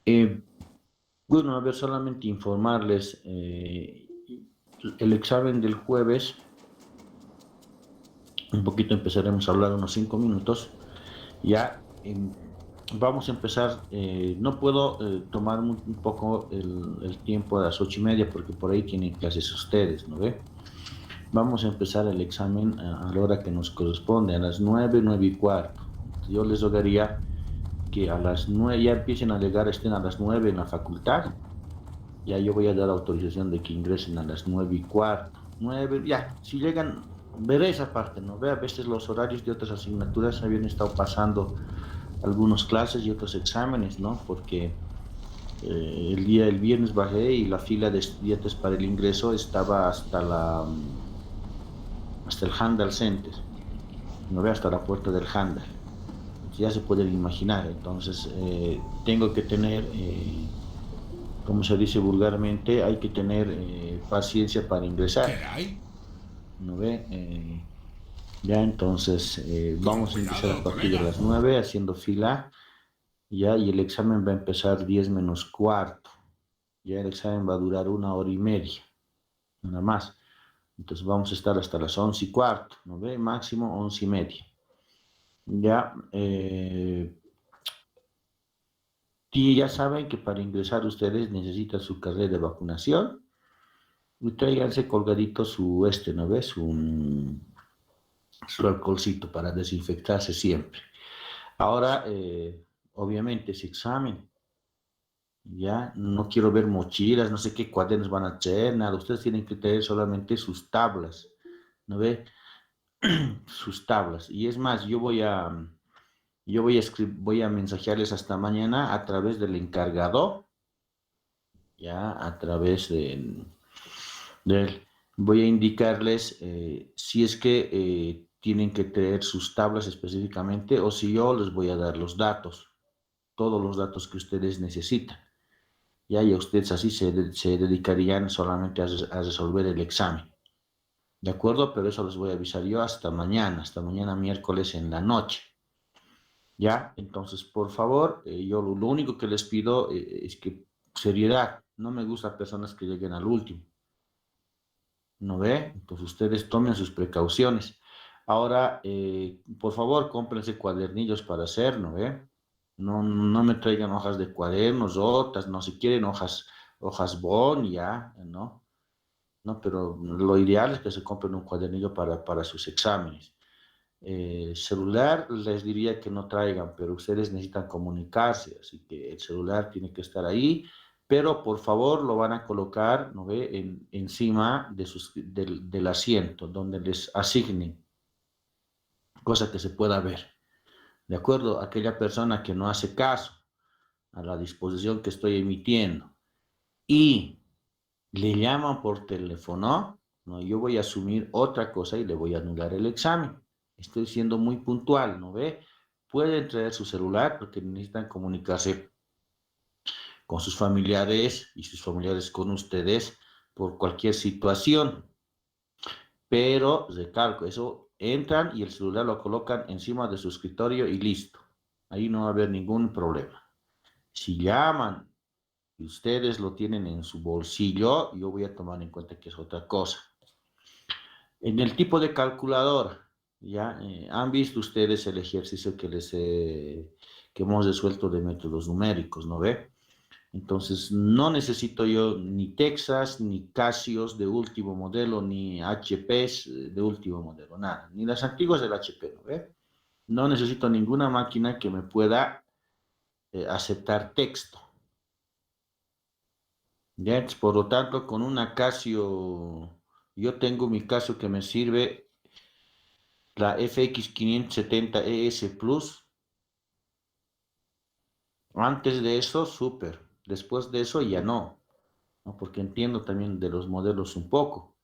Eh, bueno, a ver, solamente informarles, el examen del jueves, un poquito empezaremos a hablar unos 5 minutos, ya vamos a empezar, no puedo tomar un poco el tiempo a las 8:30 porque por ahí tienen clases ustedes, ¿no ve? Vamos a empezar el examen a la hora que nos corresponde, a las 9, 9:15. Yo les rogaría que a las 9 ya empiecen a llegar, estén a las 9 en la facultad. Ya yo voy a dar autorización de que ingresen a las 9:15. 9, ya, si llegan, veré esa parte, ¿no? Ve, a veces los horarios de otras asignaturas habían estado pasando algunas clases y otros exámenes, ¿no? Porque el viernes bajé y la fila de estudiantes para el ingreso estaba hasta el Handel Center, no ve, hasta la puerta del Handel. Ya se pueden imaginar, entonces tengo que tener, como se dice vulgarmente, hay que tener paciencia para ingresar, Caray, ¿no ve? Ya entonces con vamos a ingresar a cuidado, partir de colega. las 9 haciendo fila, ya, y el examen va a empezar 10 menos cuarto. Ya el examen va a durar 1 hora y media, nada más. Entonces vamos a estar hasta las 11:15, ¿no ve? Máximo 11:30. Ya, y ya saben que para ingresar ustedes necesitan su carnet de vacunación y tráiganse colgadito su ¿no ves? Su alcoholcito para desinfectarse siempre. Ahora, obviamente, ese examen, ya no quiero ver mochilas, no sé qué cuadernos van a hacer, nada. Ustedes tienen que tener solamente sus tablas, ¿no ve? Sus tablas. Y es más, voy a mensajearles hasta mañana a través del encargado, ya a través de él. Voy a indicarles si es que tienen que traer sus tablas específicamente o si yo les voy a dar los datos, todos los datos que ustedes necesitan. Ya, y ustedes así se dedicarían solamente a resolver el examen. ¿De acuerdo? Pero eso les voy a avisar yo hasta mañana miércoles en la noche. ¿Ya? Entonces, por favor, yo lo único que les pido es que seriedad. No me gusta personas que lleguen al último. ¿No ve? Entonces ustedes tomen sus precauciones. Ahora, por favor, cómprense cuadernillos para hacer, ¿no ve? No, no me traigan hojas de cuadernos, otras, no, si quieren hojas bond, ya, ¿no? No, pero lo ideal es que se compren un cuadernillo para sus exámenes. Celular les diría que no traigan, pero ustedes necesitan comunicarse, así que el celular tiene que estar ahí, pero por favor lo van a colocar, ¿no ve? Encima del asiento, donde les asignen, cosa que se pueda ver. ¿De acuerdo? Aquella persona que no hace caso a la disposición que estoy emitiendo y le llaman por teléfono, ¿no? Yo voy a asumir otra cosa y le voy a anular el examen. Estoy siendo muy puntual, ¿no ve? Pueden traer su celular porque necesitan comunicarse con sus familiares y sus familiares con ustedes por cualquier situación. Pero, recalco, eso entran y el celular lo colocan encima de su escritorio y listo. Ahí no va a haber ningún problema. Si llaman y ustedes lo tienen en su bolsillo, yo voy a tomar en cuenta que es otra cosa. En el tipo de calculadora, ya han visto ustedes el ejercicio que hemos resuelto de métodos numéricos, ¿no ve? Entonces, no necesito yo ni Texas, ni Casios de último modelo, ni HPs de último modelo, nada, ni las antiguas del HP, ¿no ve? No necesito ninguna máquina que me pueda aceptar texto. Ya, entonces, por lo tanto, con una Casio, yo tengo mi Casio que me sirve, la FX 570 ES Plus. Antes de eso, súper. Después de eso, ya no, ¿no? Porque entiendo también de los modelos un poco.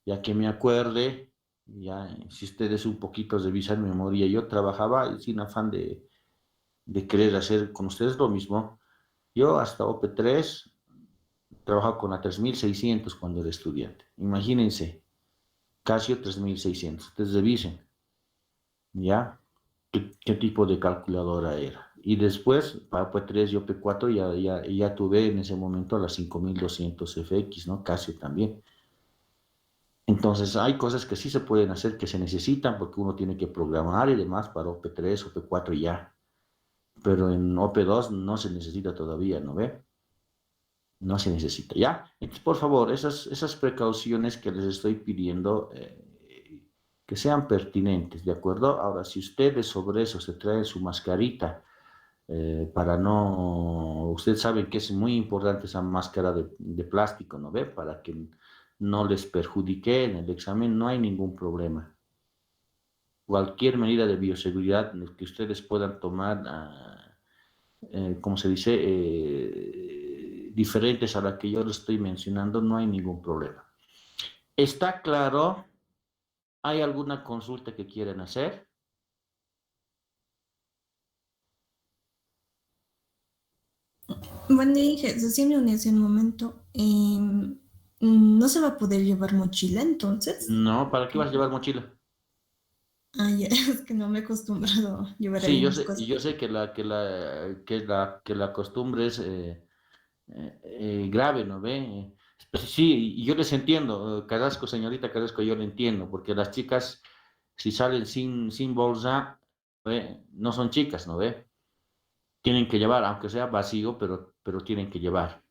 Ya que me acuerde, ya si ustedes un poquito revisan memoria, yo trabajaba sin afán de querer hacer con ustedes lo mismo. Yo hasta OP3 trabajaba con la 3600 cuando era estudiante. Imagínense, Casio 3600. Ustedes revisen, ¿ya? ¿Qué tipo de calculadora era? Y después, para OP3 y OP4 ya tuve en ese momento las 5200 FX, ¿no? Casio también. Entonces, hay cosas que sí se pueden hacer, que se necesitan, porque uno tiene que programar y demás para OP3, OP4 y ya. Pero en OP2 no se necesita todavía, ¿no ve? No se necesita, ¿ya? Entonces, por favor, esas precauciones que les estoy pidiendo, que sean pertinentes, ¿de acuerdo? Ahora, si ustedes sobre eso se traen su mascarita, para no, ustedes saben que es muy importante esa máscara de plástico, ¿no ve? Para que no les perjudique en el examen, no hay ningún problema. Cualquier medida de bioseguridad que ustedes puedan tomar, ¿cómo se dice? Diferentes a la que yo les estoy mencionando, no hay ningún problema. ¿Está claro? ¿Hay alguna consulta que quieran hacer? Bueno, Jesús, sí me uní hace un momento. No se va a poder llevar mochila entonces. No, ¿para qué vas a llevar mochila? Ah, ya, es que no me he acostumbrado a llevar Sí, ahí mis yo cosas. sé que la costumbre es grave, ¿no ve? Pues sí, y yo les entiendo, Carrasco, señorita Carrasco, yo le entiendo, porque las chicas, si salen sin bolsa, ¿ve? No son chicas, ¿no ve? Tienen que llevar, aunque sea vacío, pero tienen que llevar,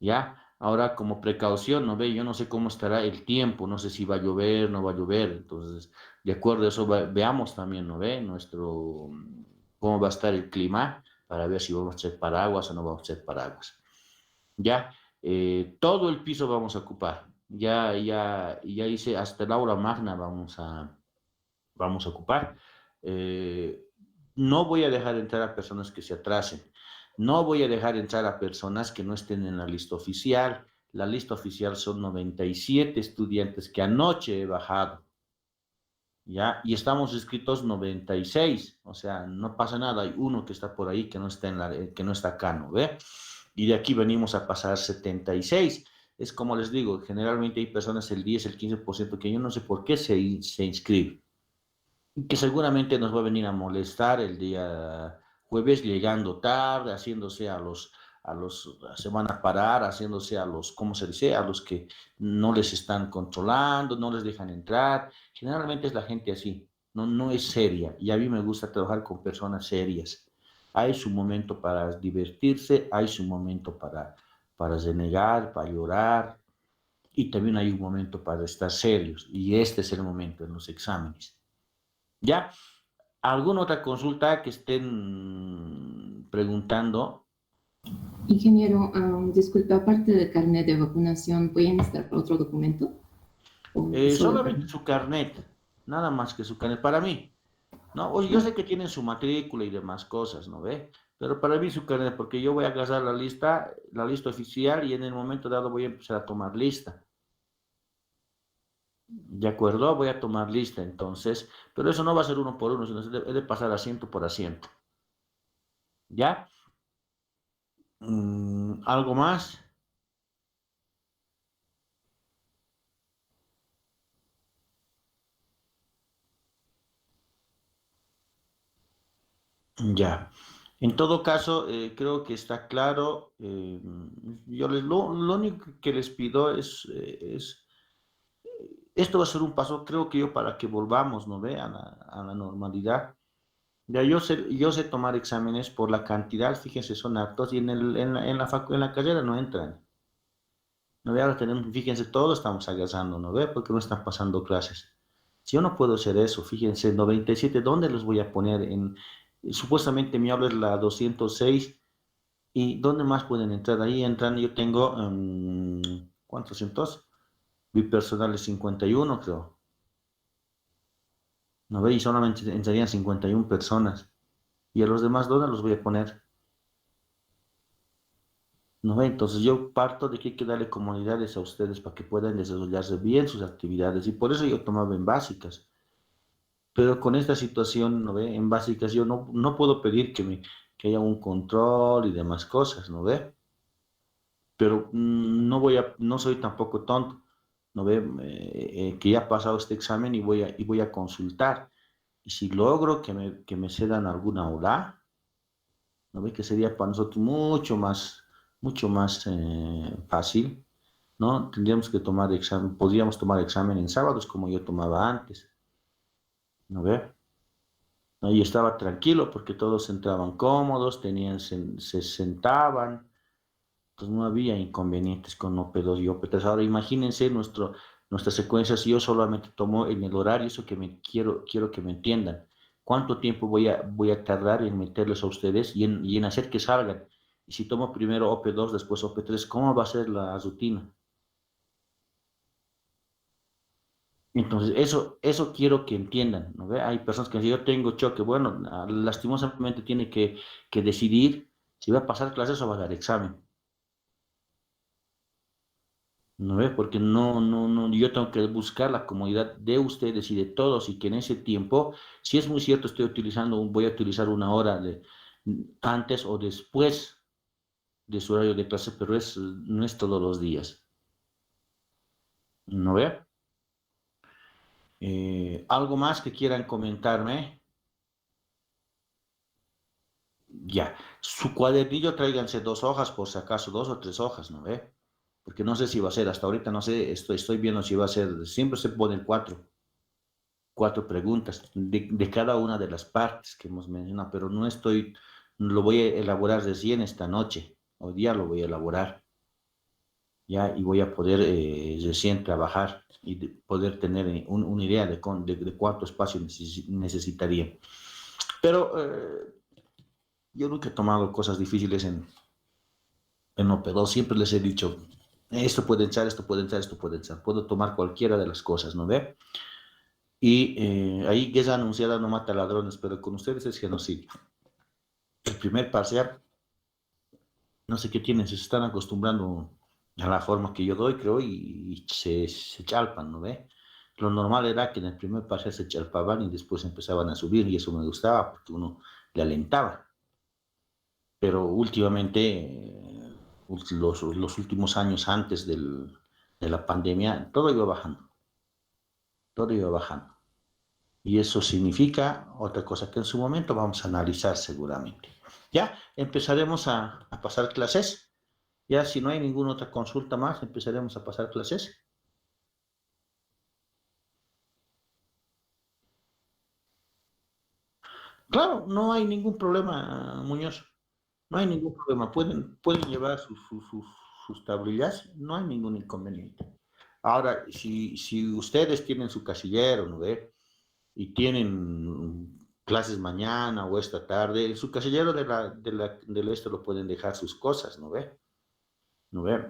¿ya? Ahora, como precaución, ¿no ve? Yo no sé cómo estará el tiempo, no sé si va a llover, no va a llover, entonces, de acuerdo a eso, veamos también, ¿no ve? Cómo va a estar el clima, para ver si vamos a hacer paraguas o no vamos a hacer paraguas. Ya, todo el piso vamos a ocupar. Ya hice hasta el aula magna vamos a ocupar. Eh, no voy a dejar entrar a personas que se atrasen. No voy a dejar entrar a personas que no estén en la lista oficial. La lista oficial son 97 estudiantes que anoche he bajado. ¿Ya? Y estamos inscritos 96, o sea, no pasa nada, hay uno que está por ahí que no está, que no está acá, ¿no ve? Y de aquí venimos a pasar 76. Es como les digo, generalmente hay personas el 10, el 15% que yo no sé por qué se inscriben, que seguramente nos va a venir a molestar el día jueves llegando tarde, haciéndose se van a parar, haciéndose a los, ¿cómo se dice? A los que no les están controlando, no les dejan entrar. Generalmente es la gente así, no es seria. Y a mí me gusta trabajar con personas serias. Hay su momento para divertirse, hay su momento para renegar, para llorar, y también hay un momento para estar serios. Y este es el momento en los exámenes. ¿Ya? ¿Alguna otra consulta que estén preguntando? Ingeniero, disculpe, aparte del carnet de vacunación, ¿voy a necesitar otro documento? ¿O solo el Solamente carnet? su carnet, nada más que su carnet para mí, ¿no? Oye, yo sé que tienen su matrícula y demás cosas, ¿no ve? Pero para mí su carnet, porque yo voy a agarrar la lista oficial y en el momento dado voy a empezar a tomar lista. ¿De acuerdo? Voy a tomar lista entonces, pero eso no va a ser uno por uno, sino he de pasar asiento por asiento. ¿Ya? ¿Algo más? Ya. En todo caso, creo que está claro. Lo único que les pido esto va a ser un paso, creo que yo, para que volvamos, ¿no ve? A la normalidad. Ya yo sé tomar exámenes por la cantidad, fíjense, son hartos y en la carrera no entran. ¿No ve? Ahora tenemos, fíjense, todos estamos agasando, ¿no ve? Porque no están pasando clases. Si yo no puedo hacer eso, fíjense, 97, ¿dónde los voy a poner? Supuestamente mi aula es la 206. ¿Y dónde más pueden entrar? Ahí entran, yo tengo, ¿cuántos cientos? Mi personal es 51, creo. ¿No ve? Y solamente entrarían 51 personas. ¿Y a los demás dónde los voy a poner? ¿No ve? Entonces yo parto de que hay que darle comodidades a ustedes para que puedan desarrollarse bien sus actividades. Y por eso yo tomaba en básicas. Pero con esta situación, ¿no ve? En básicas yo no puedo pedir que haya un control y demás cosas, ¿no ve? Pero no soy tampoco tonto, ¿no ve? Que ya he pasado este examen y voy a consultar. Y si logro que me cedan alguna hora, ¿no ve? Que sería para nosotros mucho más fácil, ¿no? Tendríamos que tomar examen, podríamos tomar examen en sábados como yo tomaba antes, ¿no ve? Ahí estaba tranquilo porque todos entraban cómodos, se sentaban, pues no había inconvenientes con OP2 y OP3. Ahora imagínense nuestras secuencias, si yo solamente tomo en el horario, eso que quiero que me entiendan. ¿Cuánto tiempo voy a tardar en meterles a ustedes y en hacer que salgan? Y si tomo primero OP2, después OP3, ¿cómo va a ser la rutina? Entonces, eso quiero que entiendan, ¿no ve? Hay personas que dicen, yo tengo choque, bueno, lastimosamente tiene que decidir si va a pasar clases o va a dar examen, ¿no ve? Porque no, yo tengo que buscar la comodidad de ustedes y de todos y que en ese tiempo, si es muy cierto, voy a utilizar una hora antes o después de su horario de clase, pero no es todos los días, ¿no ve? ¿Algo más que quieran comentarme? Ya, su cuadernillo tráiganse 2 hojas, por si acaso, 2 o 3 hojas, ¿no ve? Porque no sé si va a ser, hasta ahorita no sé, estoy viendo si va a ser, siempre se ponen cuatro preguntas de cada una de las partes que hemos mencionado, pero lo voy a elaborar recién esta noche, hoy día lo voy a elaborar, ya, y voy a poder recién trabajar y poder tener una idea de cuánto espacio necesitaría. Pero yo nunca he tomado cosas difíciles en OP2, siempre les he dicho, esto puede entrar, esto puede entrar, esto puede entrar, puedo tomar cualquiera de las cosas, ¿no ve? Y ahí guerra anunciada no mata ladrones, pero con ustedes es genocidio. El primer parcial, no sé qué tienen, se están acostumbrando a la forma que yo doy, creo, y se chalpan, ¿no ve? Lo normal era que en el primer parcial se chalpaban y después empezaban a subir, y eso me gustaba porque uno le alentaba. Pero últimamente, los últimos años antes de la pandemia, todo iba bajando. Y eso significa otra cosa que en su momento vamos a analizar seguramente. Ya empezaremos a pasar clases. Ya si no hay ninguna otra consulta más, empezaremos a pasar clases. Claro, no hay ningún problema, Muñoz. No hay ningún problema. Pueden llevar sus tablillas, no hay ningún inconveniente. Ahora, si ustedes tienen su casillero, ¿no ve? Y tienen clases mañana o esta tarde, en su casillero del esto lo pueden dejar sus cosas, ¿no ve? ¿No ve?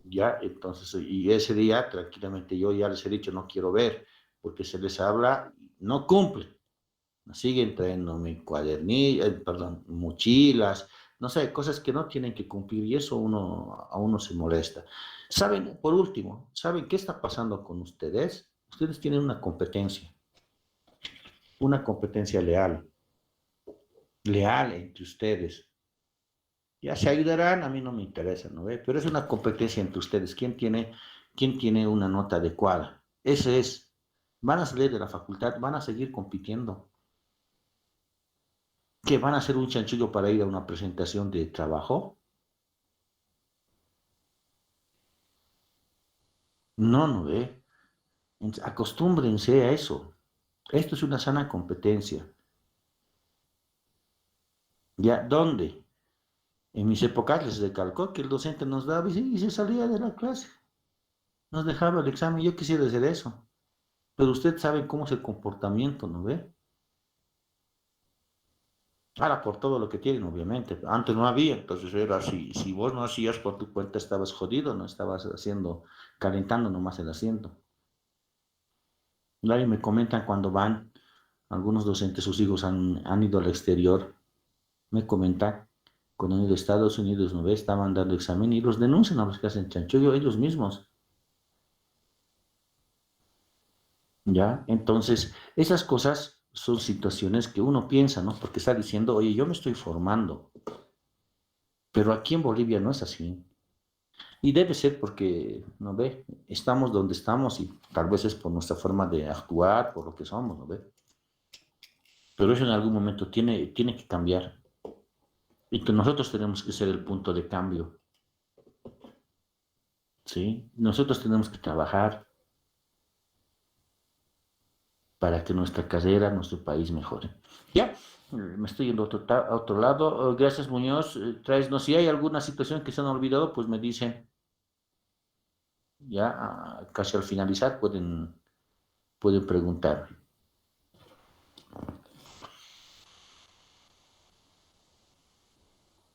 Ya, entonces, y ese día, tranquilamente, yo ya les he dicho, no quiero ver, porque se les habla, no cumplen. Siguen trayéndome cuadernillas, perdón, mochilas, no sé, cosas que no tienen que cumplir y eso a uno se molesta. ¿Saben? Por último, ¿saben qué está pasando con ustedes? Ustedes tienen una competencia leal entre ustedes. Ya se ayudarán, a mí no me interesa, ¿no ve? Pero es una competencia entre ustedes. ¿Quién tiene una nota adecuada? Ese es. Van a salir de la facultad, van a seguir compitiendo. ¿Que van a hacer un chanchullo para ir a una presentación de trabajo? No, no ve. Acostúmbrense a eso. Esto es una sana competencia. ¿Ya? ¿Dónde? En mis épocas les recalcó que el docente nos daba y se salía de la clase. Nos dejaba el examen. Yo quisiera hacer eso. Pero usted sabe cómo es el comportamiento, ¿no ve? Ahora por todo lo que tienen, obviamente. Antes no había, entonces era así. Si vos no hacías por tu cuenta, estabas jodido, no estabas calentando nomás el asiento. Nadie me comentan cuando van algunos docentes, sus hijos han ido al exterior, me comentan, cuando han ido a Estados Unidos, ¿no ves? Estaban dando examen y los denuncian a los que hacen chanchullo ellos mismos, ¿ya? Entonces, esas cosas son situaciones que uno piensa, ¿no? Porque está diciendo, oye, yo me estoy formando, pero aquí en Bolivia no es así. Y debe ser porque, ¿no ve? Estamos donde estamos y tal vez es por nuestra forma de actuar, por lo que somos, ¿no ve? Pero eso en algún momento tiene que cambiar. y que nosotros tenemos que ser el punto de cambio, ¿sí? Nosotros tenemos que trabajar para que nuestra carrera, nuestro país mejore. Ya, me estoy yendo a otro lado. Gracias, Muñoz. Traesnos, si hay alguna situación que se han olvidado, pues me dicen, ya casi al finalizar pueden preguntar.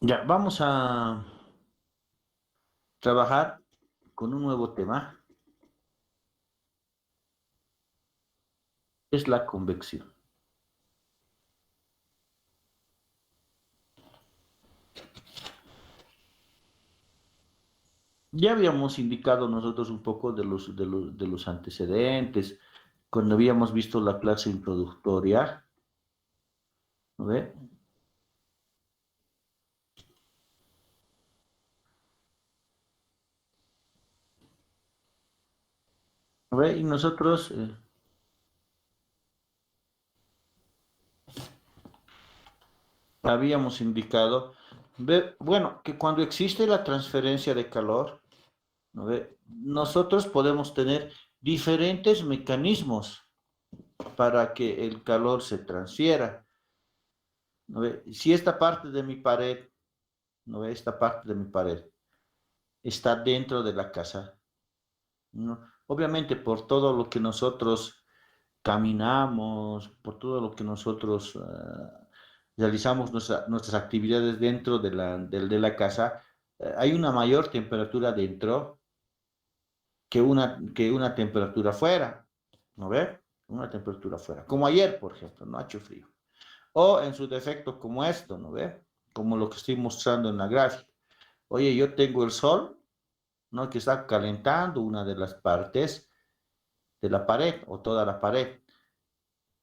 Ya, vamos a trabajar con un nuevo tema, es la convección. Ya habíamos indicado nosotros un poco de los antecedentes, cuando habíamos visto la clase introductoria, ¿no ve? ¿No ve? Y nosotros habíamos indicado, bueno, que cuando existe la transferencia de calor, ¿no ve? Nosotros podemos tener diferentes mecanismos para que el calor se transfiera. ¿No ve? Si esta parte de mi pared, ¿no ve? Esta parte de mi pared está dentro de la casa, ¿no? Obviamente por todo lo que nosotros caminamos, por todo lo que nosotros realizamos nuestras actividades dentro de la casa, hay una mayor temperatura dentro que una temperatura fuera, ¿no ve? Una temperatura fuera. Como ayer, por ejemplo, no ha hecho frío. O en su defecto como esto, ¿no ve? Como lo que estoy mostrando en la gráfica. Oye, yo tengo el sol, ¿no? Que está calentando una de las partes de la pared o toda la pared.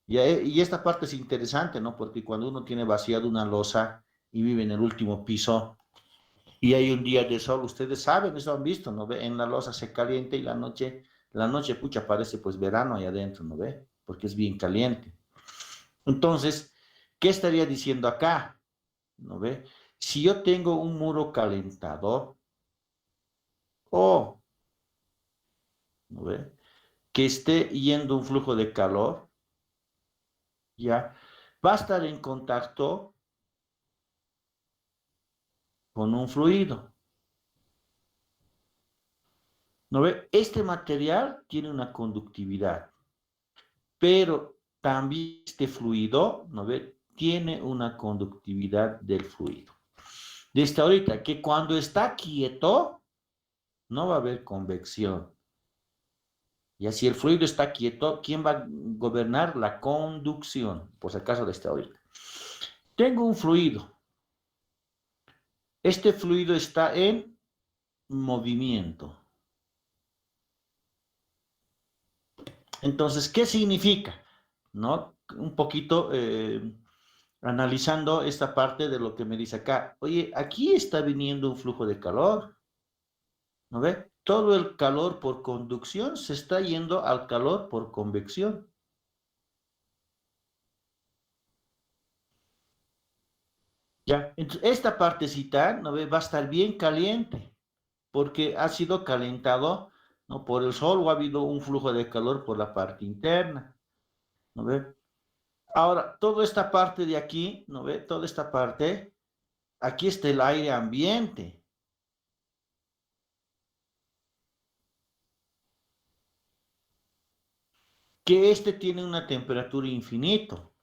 Y esta parte es interesante, ¿no? Porque cuando uno tiene vaciado una losa y vive en el último piso y hay un día de sol, ustedes saben, eso han visto, ¿no ve? En la losa se calienta y la noche, pucha, parece pues verano ahí adentro, ¿no ve? Porque es bien caliente. Entonces, ¿qué estaría diciendo acá? ¿No ve? Si yo tengo un muro calentador, o, ¿no ve? Que esté yendo un flujo de calor, ya, va a estar en contacto con un fluido. ¿No ve? Este material tiene una conductividad, pero también este fluido, ¿no ve? Tiene una conductividad del fluido. Desde ahorita, que cuando está quieto, no va a haber convección. Y así el fluido está quieto, ¿quién va a gobernar? La conducción, por si acaso desde ahorita. Tengo un fluido. Este fluido está en movimiento. Entonces, ¿qué significa? ¿No? Un poquito analizando esta parte de lo que me dice acá. Oye, aquí está viniendo un flujo de calor, ¿no ve? Todo el calor por conducción se está yendo al calor por convección. Ya, entonces esta partecita, ¿no ve? Va a estar bien caliente, porque ha sido calentado, ¿no? Por el sol o ha habido un flujo de calor por la parte interna, ¿no ve? Ahora, toda esta parte de aquí, ¿no ve? Toda esta parte, aquí está el aire ambiente. Que este tiene una temperatura infinito,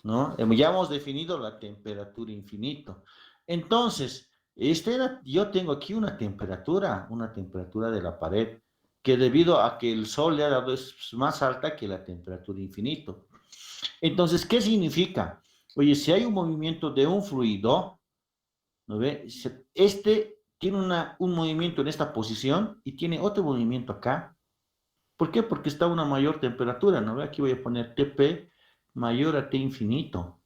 ¿no? Ya hemos definido la temperatura infinito. Entonces, yo tengo aquí una temperatura de la pared, que debido a que el sol le ha dado es más alta que la temperatura infinito. Entonces, ¿qué significa? Oye, si hay un movimiento de un fluido, ¿no ve? Este tiene un movimiento en esta posición y tiene otro movimiento acá. ¿Por qué? Porque está a una mayor temperatura, ¿no ve? Aquí voy a poner TP mayor a T infinito.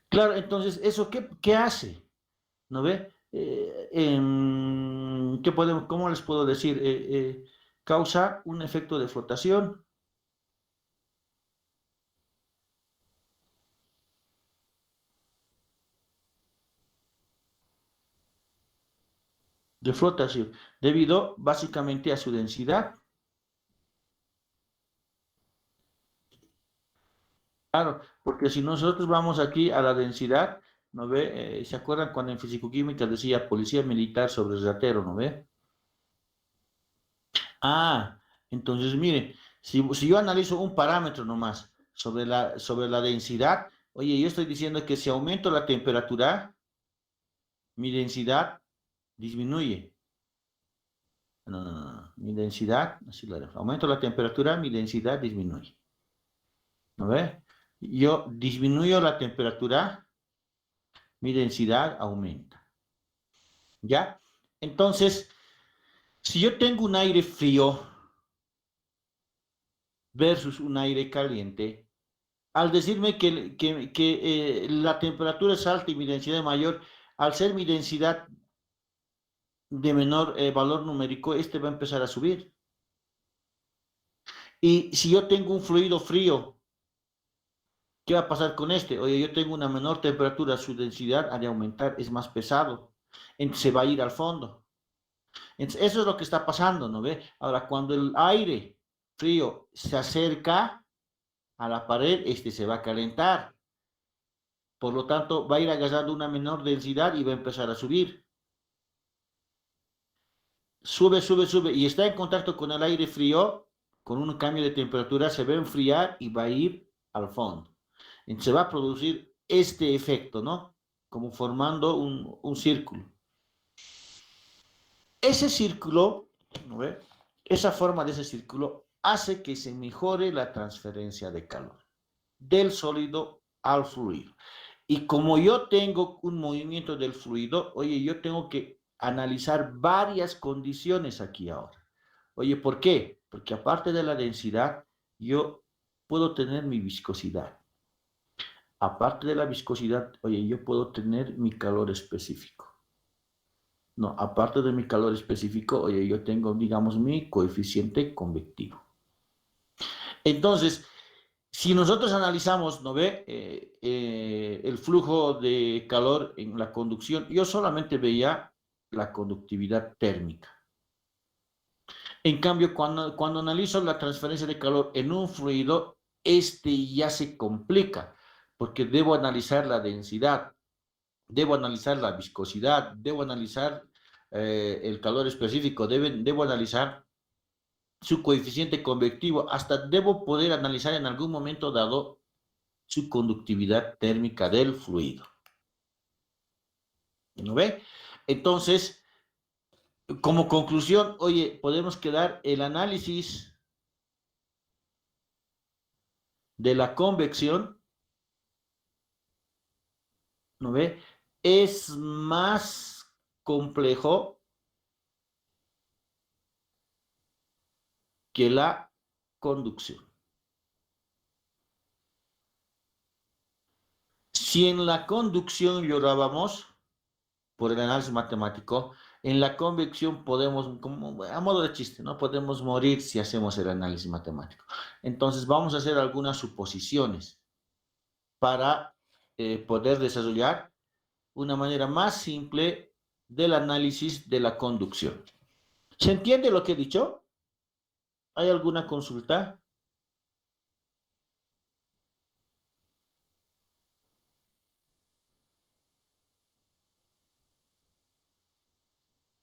Claro, entonces, ¿eso qué hace? ¿No ve? ¿Cómo les puedo decir? Causa un efecto de flotación. de flotación, debido básicamente a su densidad. Claro, porque si nosotros vamos aquí a la densidad, ¿no ve? ¿Se acuerdan cuando en fisicoquímica decía policía militar sobre el ratero, ¿no ve? Ah, entonces mire, si yo analizo un parámetro nomás sobre la densidad, oye, yo estoy diciendo que si aumento la temperatura, mi densidad disminuye. No, no, no, no. Mi densidad, así lo dejo. Aumento la temperatura, mi densidad disminuye. ¿No ve? Yo disminuyo la temperatura, mi densidad aumenta. ¿Ya? Entonces, si yo tengo un aire frío versus un aire caliente, al decirme que la temperatura es alta y mi densidad es mayor, al ser mi densidad de menor valor numérico, este va a empezar a subir. Y si yo tengo un fluido frío, ¿qué va a pasar con este? Oye, yo tengo una menor temperatura, su densidad ha de aumentar, es más pesado, entonces se va a ir al fondo. Entonces, eso es lo que está pasando, ¿no ve? Ahora, cuando el aire frío se acerca a la pared, este se va a calentar. Por lo tanto, va a ir agarrando una menor densidad y va a empezar a subir. Sube, sube, sube y está en contacto con el aire frío, con un cambio de temperatura, se va a enfriar y va a ir al fondo. Entonces se va a producir este efecto, ¿no? Como formando un círculo. Ese círculo, ¿no ve? Esa forma de ese círculo hace que se mejore la transferencia de calor del sólido al fluido. Y como yo tengo un movimiento del fluido, oye, yo tengo que analizar varias condiciones aquí ahora. Oye, ¿por qué? Porque aparte de la densidad, yo puedo tener mi viscosidad. Aparte de la viscosidad, oye, yo puedo tener mi calor específico. No, aparte de mi calor específico, oye, yo tengo, digamos, mi coeficiente convectivo. Entonces, si nosotros analizamos, ¿no ve? El flujo de calor en la conducción, yo solamente veía la conductividad térmica. En cambio, cuando analizo la transferencia de calor en un fluido, este ya se complica, porque debo analizar la densidad, debo analizar la viscosidad, debo analizar el calor específico, debo analizar su coeficiente convectivo, hasta debo poder analizar en algún momento dado su conductividad térmica del fluido. ¿No ve? Entonces, como conclusión, oye, podemos quedar el análisis de la convección, ¿no ve? Es más complejo que la conducción. Si en la conducción llorábamos por el análisis matemático, en la convección podemos, como a modo de chiste, ¿no? Podemos morir si hacemos el análisis matemático. Entonces vamos a hacer algunas suposiciones para poder desarrollar una manera más simple del análisis de la conducción. ¿Se entiende lo que he dicho? ¿Hay alguna consulta?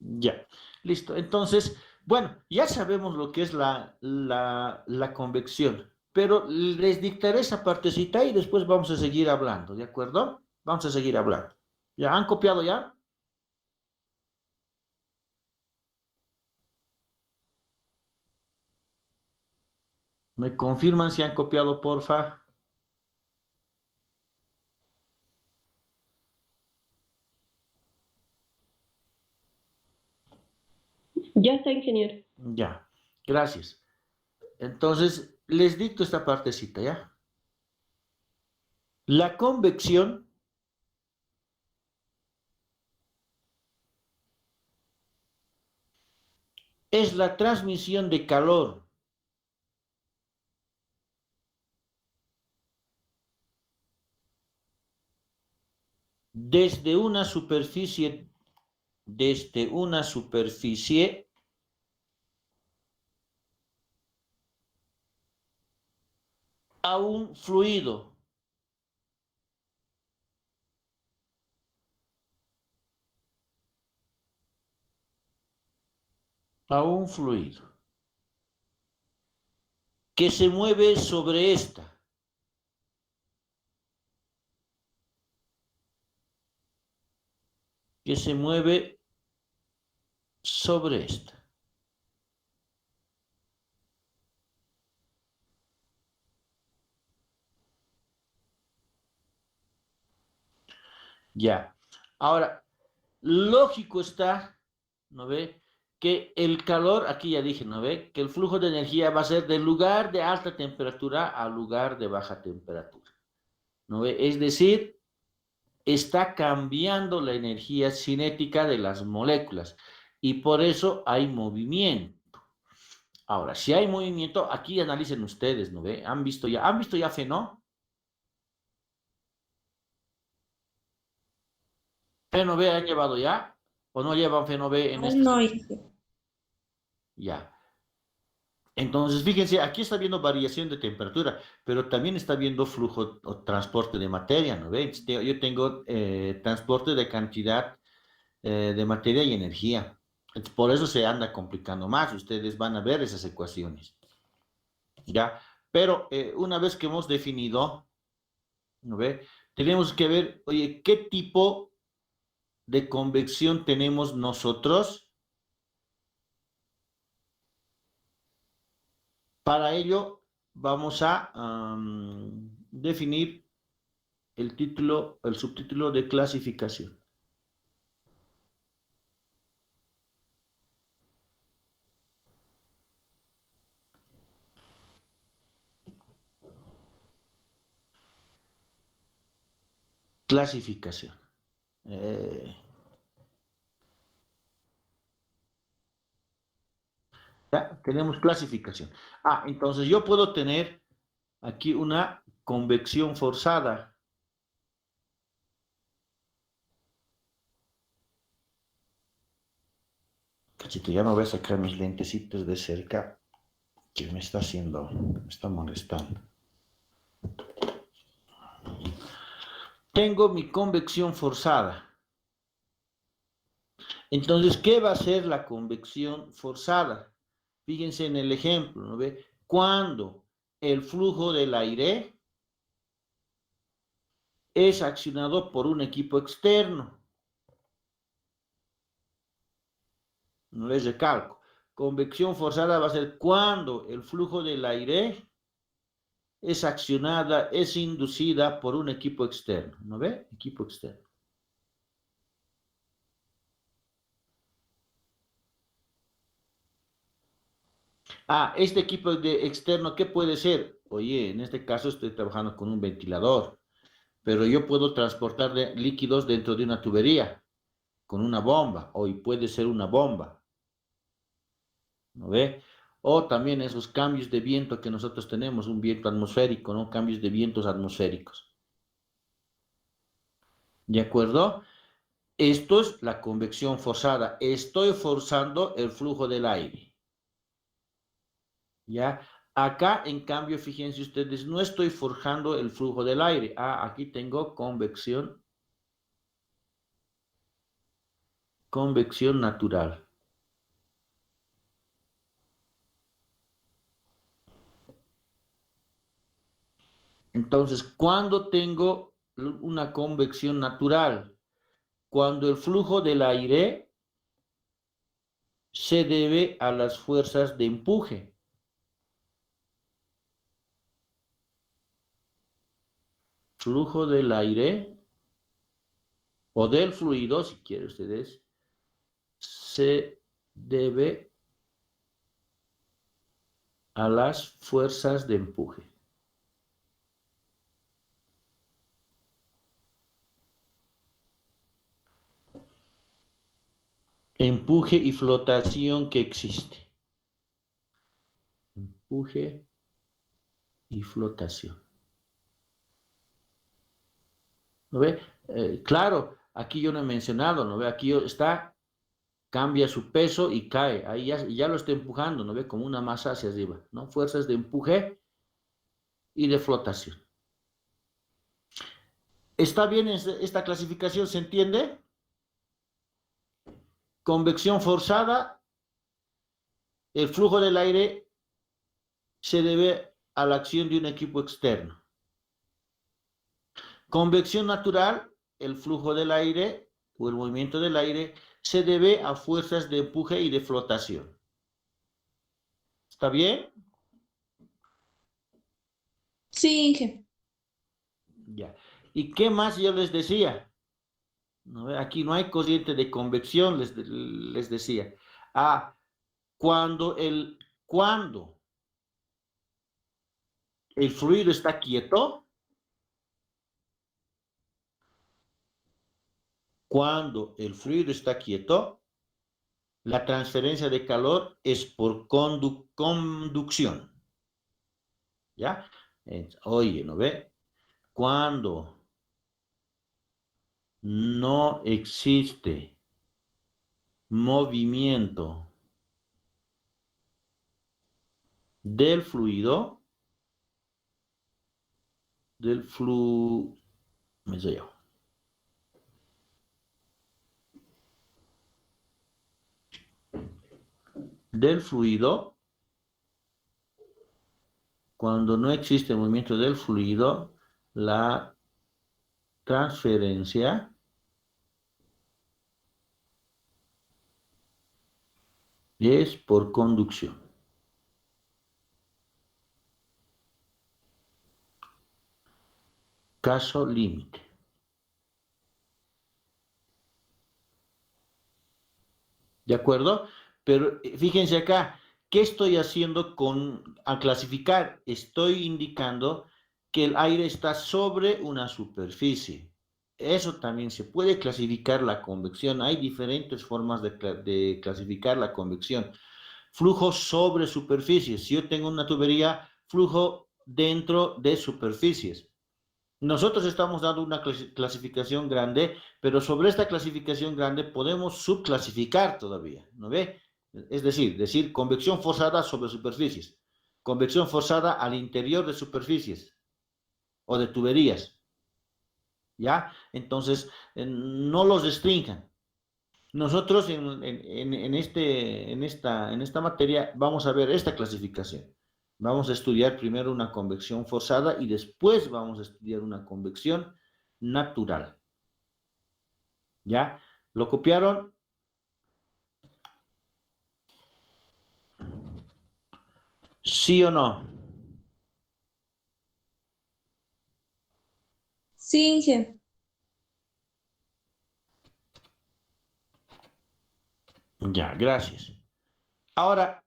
Ya, listo. Entonces, bueno, ya sabemos lo que es la convección, pero les dictaré esa partecita y después vamos a seguir hablando, ¿de acuerdo? Vamos a seguir hablando. ¿Ya han copiado ya? ¿Me confirman si han copiado, porfa? Ya está, ingeniero. Ya, gracias. Entonces, les dicto esta partecita, ¿ya? La convección es la transmisión de calor desde una superficie desde una superficie a un fluido. A un fluido que se mueve sobre esta. Que se mueve sobre esta. Ya. Ahora, lógico está, ¿no ve? Que el calor, aquí ya dije, ¿no ve? Que el flujo de energía va a ser del lugar de alta temperatura al lugar de baja temperatura, ¿no ve? Es decir, está cambiando la energía cinética de las moléculas y por eso hay movimiento. Ahora, si hay movimiento, aquí analicen ustedes, ¿no ve? ¿Han visto ya Fenó? ¿Fenó B han llevado ya? ¿O no llevan Fenó B en este? No, Ya. Entonces, fíjense, aquí está viendo variación de temperatura, pero también está viendo flujo o transporte de materia, ¿no ve? Yo tengo transporte de cantidad de materia y energía. Entonces, por eso se anda complicando más. Ustedes van a ver esas ecuaciones, ¿ya? Pero una vez que hemos definido, ¿no ve? Tenemos que ver, oye, ¿qué tipo de convección tenemos nosotros? Para ello, vamos a definir el título, el subtítulo de clasificación. Clasificación. Ya tenemos clasificación. Entonces yo puedo tener aquí una convección forzada. Cachito, ya me voy a sacar mis lentecitos de cerca, que me está molestando. Tengo mi convección forzada. Entonces, ¿qué va a ser la convección forzada? Fíjense en el ejemplo, ¿no ve? Cuando el flujo del aire es accionado por un equipo externo. No les recalco. Convección forzada va a ser cuando el flujo del aire es accionada, es inducida por un equipo externo. ¿No ve? Equipo externo. Este equipo externo, ¿qué puede ser? Oye, en este caso estoy trabajando con un ventilador, pero yo puedo transportar líquidos dentro de una tubería con una bomba, o puede ser una bomba. ¿No ve? O también esos cambios de viento que nosotros tenemos, un viento atmosférico, ¿no? Cambios de vientos atmosféricos. ¿De acuerdo? Esto es la convección forzada. Estoy forzando el flujo del aire. ¿Ya? Acá, en cambio, fíjense ustedes, no estoy forjando el flujo del aire. Aquí tengo convección natural. Entonces, ¿cuándo tengo una convección natural? Cuando el flujo del aire se debe a las fuerzas de empuje. Flujo del aire o del fluido, si quieren ustedes, se debe a las fuerzas de empuje. Empuje y flotación que existe. Empuje y flotación. ¿No ve? Claro, aquí yo no he mencionado, ¿no ve? Aquí está cambia su peso y cae. Ahí ya lo está empujando, ¿no ve? Como una masa hacia arriba, ¿no? Fuerzas de empuje y de flotación. ¿Está bien esta clasificación? ¿Se entiende? Convección forzada, el flujo del aire se debe a la acción de un equipo externo. Convección natural, el flujo del aire o el movimiento del aire se debe a fuerzas de empuje y de flotación. ¿Está bien? Sí, Inge. Ya. ¿Y qué más yo les decía? ¿No? Aquí no hay corriente de convección, les decía. Cuando el fluido está quieto, la transferencia de calor es por conducción. ¿Ya? Oye, ¿no ve? Cuando no existe movimiento del fluido, del fluido, cuando no existe movimiento del fluido, la transferencia es por conducción. Caso límite. ¿De acuerdo? Pero fíjense acá, ¿qué estoy haciendo al clasificar? Estoy indicando que el aire está sobre una superficie. Eso también se puede clasificar la convección. Hay diferentes formas de clasificar la convección. Flujo sobre superficies. Si yo tengo una tubería, flujo dentro de superficies. Nosotros estamos dando una clasificación grande, pero sobre esta clasificación grande podemos subclasificar todavía, ¿no ve? Es decir convección forzada sobre superficies, convección forzada al interior de superficies o de tuberías, ¿ya? Entonces, no los restrinjan. Nosotros en esta materia vamos a ver esta clasificación. Vamos a estudiar primero una convección forzada y después vamos a estudiar una convección natural. ¿Ya? ¿Lo copiaron? ¿Sí o no? Sí, Inge. Ya, gracias. Ahora,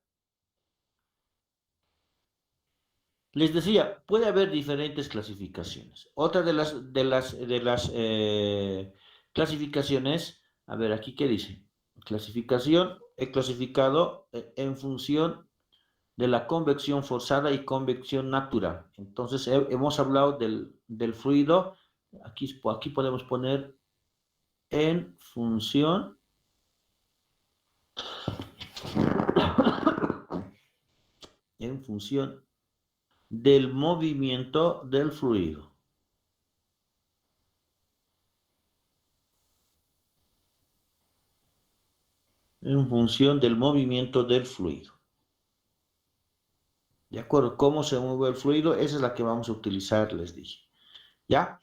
les decía, puede haber diferentes clasificaciones. Otra de las clasificaciones, a ver, aquí qué dice. Clasificación, he clasificado en función de la convección forzada y convección natural. Entonces, hemos hablado del fluido. Aquí podemos poner en función del movimiento del fluido. En función del movimiento del fluido. ¿De acuerdo? ¿Cómo se mueve el fluido? Esa es la que vamos a utilizar, les dije. ¿Ya?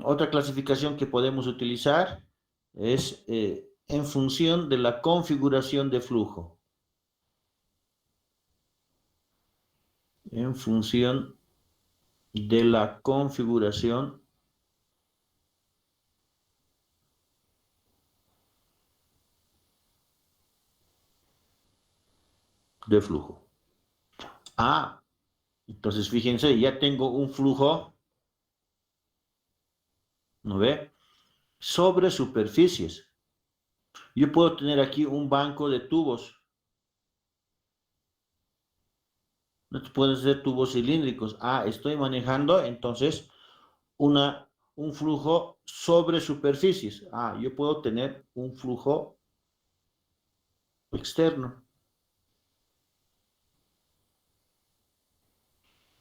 Otra clasificación que podemos utilizar es en función de la configuración de flujo. En función de la configuración de flujo. Entonces fíjense, ya tengo un flujo, ¿no ve? Sobre superficies. Yo puedo tener aquí un banco de tubos. Pueden ser tubos cilíndricos. Estoy manejando entonces un flujo sobre superficies. Yo puedo tener un flujo externo.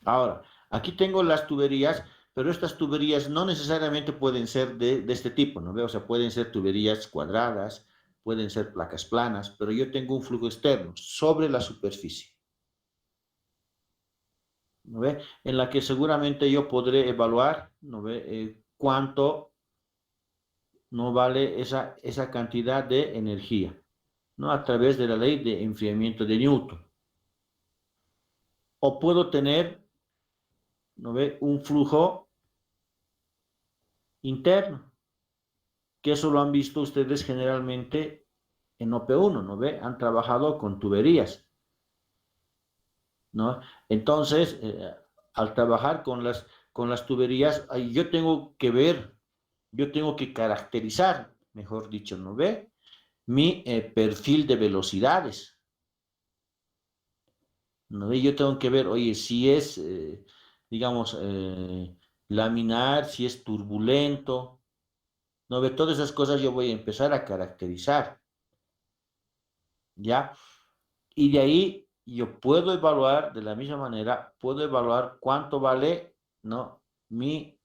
Ahora, aquí tengo las tuberías, pero estas tuberías no necesariamente pueden ser de este tipo, ¿no ve? O sea, pueden ser tuberías cuadradas, pueden ser placas planas, pero yo tengo un flujo externo sobre la superficie, ¿no ve? En la que seguramente yo podré evaluar, ¿no ve? Cuánto no vale esa cantidad de energía, ¿no? A través de la ley de enfriamiento de Newton. O puedo tener, ¿no ve? Un flujo interno, que eso lo han visto ustedes generalmente en OP1, ¿no ve? Han trabajado con tuberías, ¿no? Entonces, al trabajar con las tuberías, yo tengo que ver, yo tengo que caracterizar, mejor dicho, ¿no ve? Mi perfil de velocidades, ¿no ve? Yo tengo que ver, oye, si es, digamos, laminar, si es turbulento, ¿no ve? Todas esas cosas yo voy a empezar a caracterizar, ¿ya? Y de ahí yo puedo evaluar, de la misma manera, puedo evaluar cuánto vale, ¿no? Mi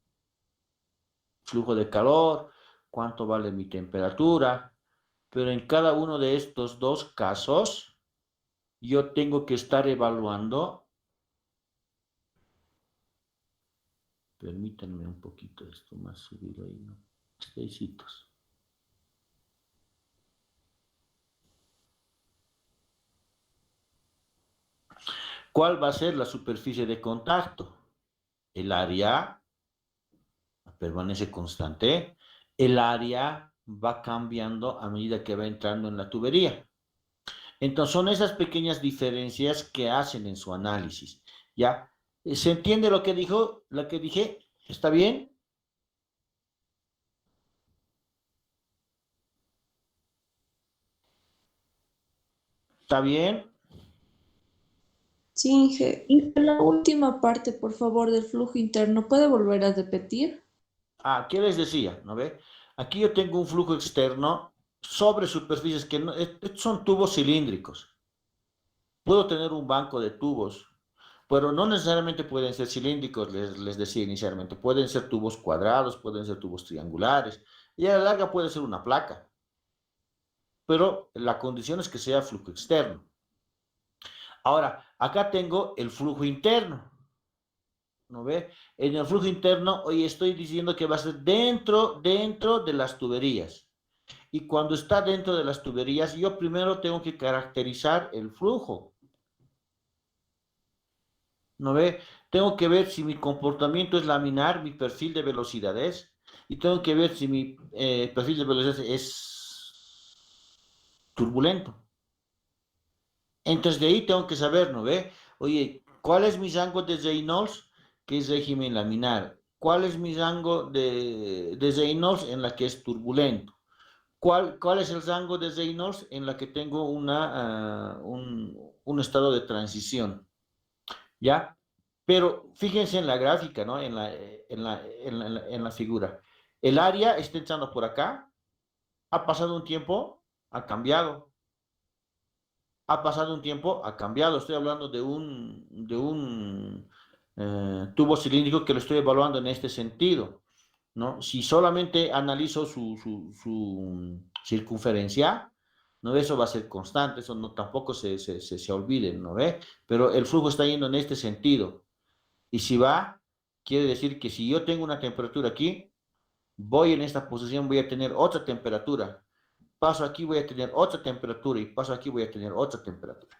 flujo de calor, cuánto vale mi temperatura, pero en cada uno de estos dos casos, yo tengo que estar evaluando, permítanme un poquito esto más subido ahí, ¿no? 6. ¿Cuál va a ser la superficie de contacto? El área permanece constante. El área va cambiando a medida que va entrando en la tubería. Entonces son esas pequeñas diferencias que hacen en su análisis. ¿Ya? ¿Se entiende lo que dijo, lo que dije? ¿Está bien? ¿Está bien? Sí, Inge. Y la última parte, por favor, del flujo interno, ¿puede volver a repetir? ¿Qué les decía? ¿No ve? Aquí yo tengo un flujo externo sobre superficies que no, son tubos cilíndricos. Puedo tener un banco de tubos, pero no necesariamente pueden ser cilíndricos, les decía inicialmente. Pueden ser tubos cuadrados, pueden ser tubos triangulares, y a la larga puede ser una placa, pero la condición es que sea flujo externo. Ahora, acá tengo el flujo interno, ¿no ve? En el flujo interno, hoy estoy diciendo que va a ser dentro de las tuberías. Y cuando está dentro de las tuberías, yo primero tengo que caracterizar el flujo, ¿no ve? Tengo que ver si mi comportamiento es laminar, mi perfil de velocidades, y tengo que ver si mi perfil de velocidades es turbulento. Entonces de ahí tengo que saber, ¿no ve? Oye, ¿cuál es mi rango de Reynolds, que es régimen laminar? ¿Cuál es mi rango de Reynolds en la que es turbulento? ¿Cuál es el rango de Reynolds en la que tengo un estado de transición? ¿Ya? Pero fíjense en la gráfica, ¿no? En la figura. El área está entrando por acá, ha pasado un tiempo, ha cambiado. Ha pasado un tiempo, ha cambiado. Estoy hablando de un tubo cilíndrico que lo estoy evaluando en este sentido, ¿no? Si solamente analizo su circunferencia, ¿no? Eso va a ser constante, eso no, tampoco se olviden, ¿no ve? Pero el flujo está yendo en este sentido. Y si va, quiere decir que si yo tengo una temperatura aquí, voy en esta posición, voy a tener otra temperatura. Paso aquí, voy a tener otra temperatura y paso aquí, voy a tener otra temperatura.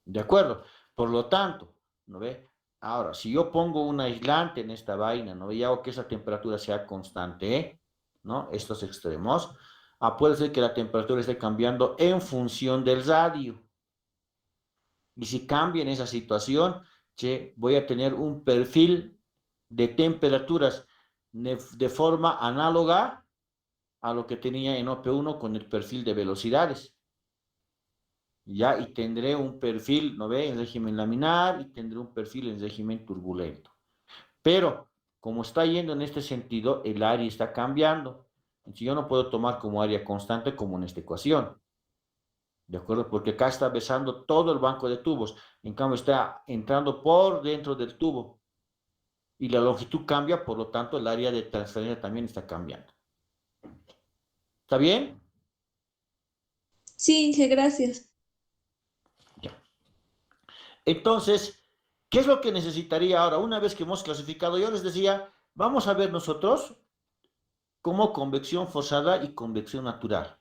¿De acuerdo? Por lo tanto, ¿no ve? Ahora, si yo pongo un aislante en esta vaina, ¿no ve? Y hago que esa temperatura sea constante, ¿no? Estos extremos, puede ser que la temperatura esté cambiando en función del radio. Y si cambia en esa situación, che, voy a tener un perfil de temperaturas de forma análoga a lo que tenía en OP1 con el perfil de velocidades. Ya, y tendré un perfil, ¿no ve? En régimen laminar y tendré un perfil en régimen turbulento. Pero, como está yendo en este sentido, el área está cambiando. Entonces, yo no puedo tomar como área constante como en esta ecuación. ¿De acuerdo? Porque acá está besando todo el banco de tubos. En cambio, está entrando por dentro del tubo. Y la longitud cambia, por lo tanto, el área de transferencia también está cambiando. ¿Está bien? Sí, Inge, gracias. Ya. Entonces, ¿qué es lo que necesitaría ahora? Una vez que hemos clasificado, yo les decía, vamos a ver nosotros como convección forzada y convección natural.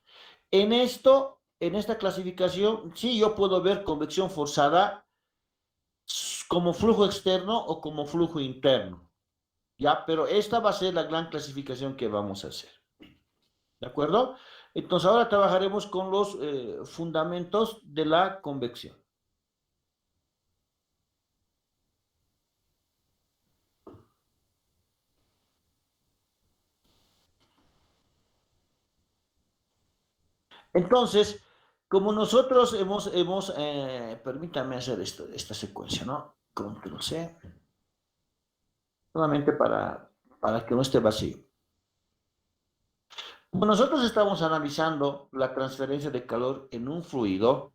En esta clasificación, sí, yo puedo ver convección forzada como flujo externo o como flujo interno, ¿ya? Pero esta va a ser la gran clasificación que vamos a hacer, ¿de acuerdo? Entonces ahora trabajaremos con los fundamentos de la convección. Entonces, como nosotros permítanme hacer esta secuencia, ¿no? Control C, solamente para que no esté vacío. Como nosotros estamos analizando la transferencia de calor en un fluido,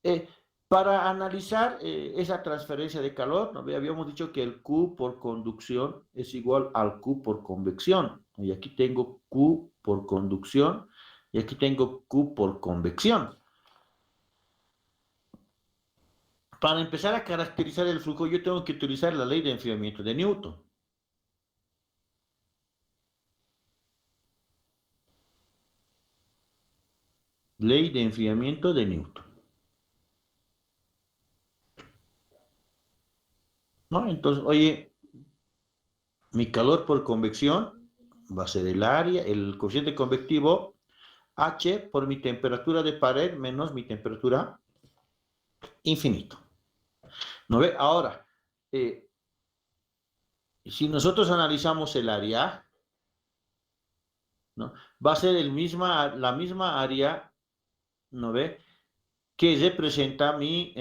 eh, para analizar esa transferencia de calor, ¿no? Habíamos dicho que el Q por conducción es igual al Q por convección. Y aquí tengo Q por conducción y aquí tengo Q por convección. Para empezar a caracterizar el flujo, yo tengo que utilizar la ley de enfriamiento de Newton. Ley de enfriamiento de Newton. ¿No? Entonces, oye, mi calor por convección va a ser el área, el coeficiente convectivo, H por mi temperatura de pared menos mi temperatura infinito. ¿No ve? Ahora, si nosotros analizamos el área, ¿no? Va a ser la misma área, ¿no ve? Que representa mi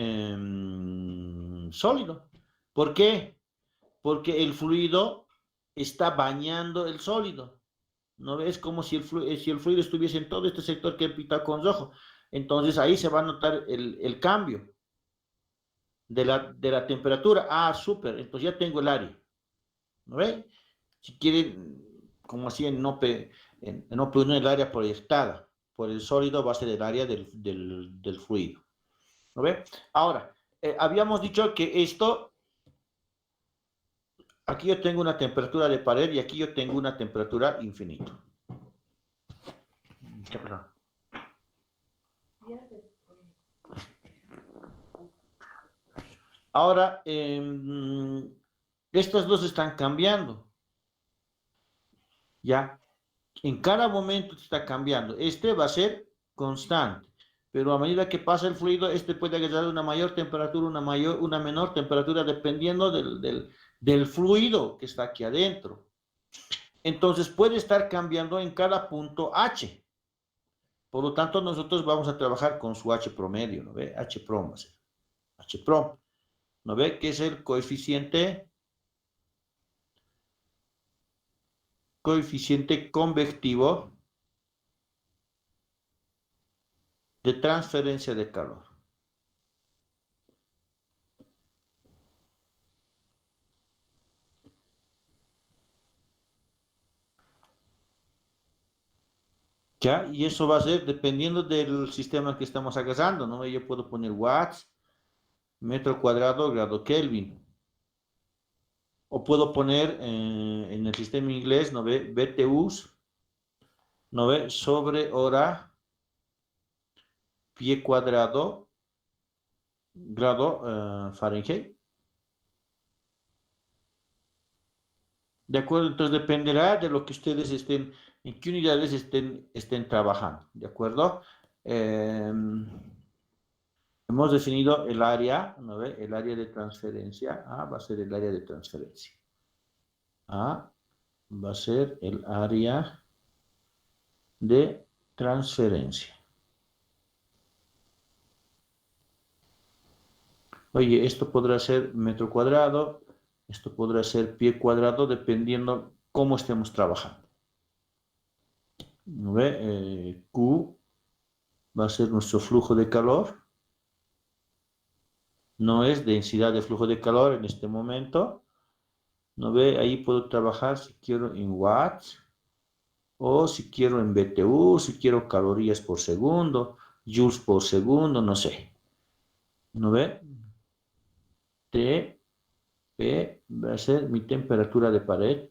sólido. ¿Por qué? Porque el fluido está bañando el sólido. ¿No ves? Como si el fluido estuviese en todo este sector que he pintado con rojo. Entonces ahí se va a notar el cambio de la temperatura. Ah, súper. Entonces ya tengo el área. ¿No ves? Si quieren, como así en OP, en OP1 el área proyectada por el sólido va a ser el área del fluido. ¿No ves? Ahora, habíamos dicho que esto, aquí yo tengo una temperatura de pared y aquí yo tengo una temperatura infinita. Ahora, estas dos están cambiando. Ya, en cada momento está cambiando. Este va a ser constante, pero a medida que pasa el fluido, este puede agarrar una mayor temperatura, una menor temperatura, dependiendo del fluido que está aquí adentro. Entonces puede estar cambiando en cada punto H. Por lo tanto, nosotros vamos a trabajar con su H promedio, ¿no ve? H prom va a ser. H prom, ¿no ve? Que es el coeficiente convectivo de transferencia de calor. ¿Ya? Y eso va a ser dependiendo del sistema que estamos agarrando, ¿no? Yo puedo poner watts, metro cuadrado, grado Kelvin. O puedo poner en el sistema inglés, ¿no ve? BTUs, ¿no ve? Sobre hora, pie cuadrado, grado Fahrenheit. ¿De acuerdo? Entonces dependerá de lo que ustedes en qué unidades estén trabajando. ¿De acuerdo? Hemos definido el área, ¿no ve? El área de transferencia. A va a ser el área de transferencia. A va a ser el área de transferencia. Oye, esto podrá ser metro cuadrado, esto podrá ser pie cuadrado, dependiendo cómo estemos trabajando. ¿No ve? Q va a ser nuestro flujo de calor. No es densidad de flujo de calor en este momento. ¿No ve? Ahí puedo trabajar si quiero en watts, o si quiero en BTU, si quiero calorías por segundo, joules por segundo, no sé. ¿No ve? T, P, va a ser mi temperatura de pared.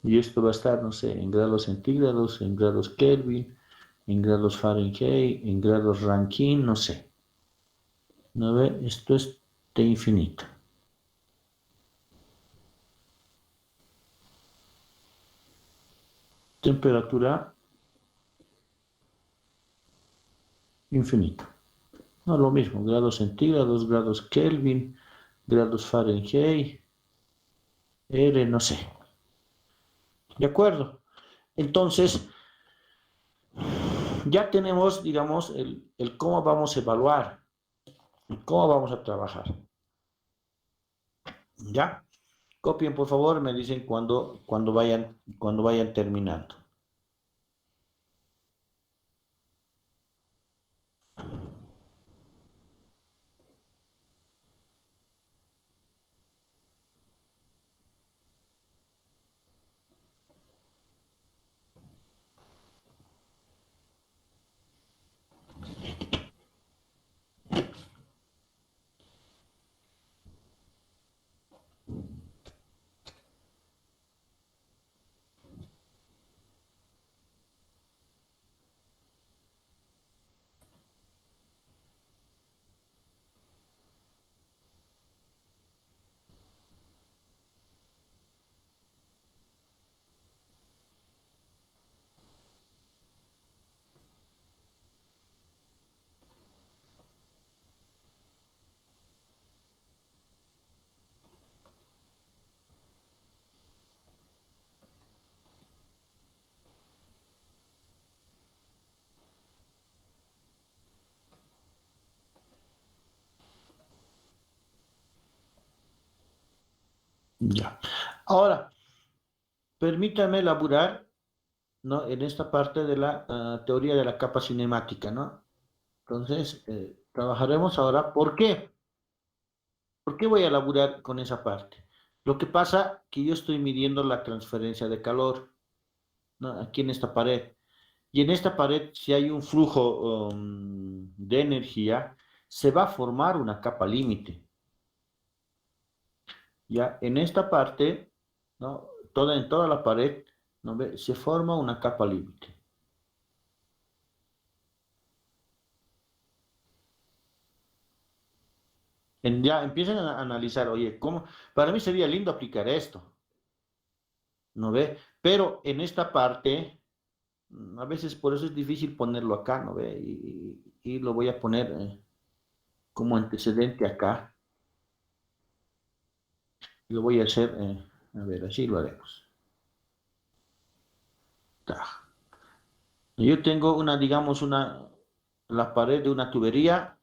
Y esto va a estar, no sé, en grados centígrados, en grados Kelvin, en grados Fahrenheit, en grados Rankine, no sé. ¿No ve? Esto es T infinito. Temperatura infinita. No, lo mismo, grados centígrados, grados Kelvin, grados Fahrenheit, R, no sé. ¿De acuerdo? Entonces, ya tenemos, digamos, el cómo vamos a evaluar, cómo vamos a trabajar. ¿Ya? Copien, por favor, me dicen cuando vayan terminando. Ya. Ahora, permítame elaborar, ¿no?, en esta parte de la teoría de la capa cinemática, ¿no? Entonces, trabajaremos ahora. ¿Por qué? ¿Por qué voy a elaborar con esa parte? Lo que pasa que yo estoy midiendo la transferencia de calor, ¿no?, aquí en esta pared. Y en esta pared, si hay un flujo de energía, se va a formar una capa límite. Ya en esta parte, ¿no?, en toda la pared, ¿no ve?, se forma una capa límite. Ya empiezan a analizar, oye, ¿cómo? Para mí sería lindo aplicar esto, ¿no ve? Pero en esta parte, a veces por eso es difícil ponerlo acá, ¿no ve? Y lo voy a poner como antecedente acá. Lo voy a hacer, a ver, así lo haremos. Ta. Yo tengo una, digamos, la pared de una tubería,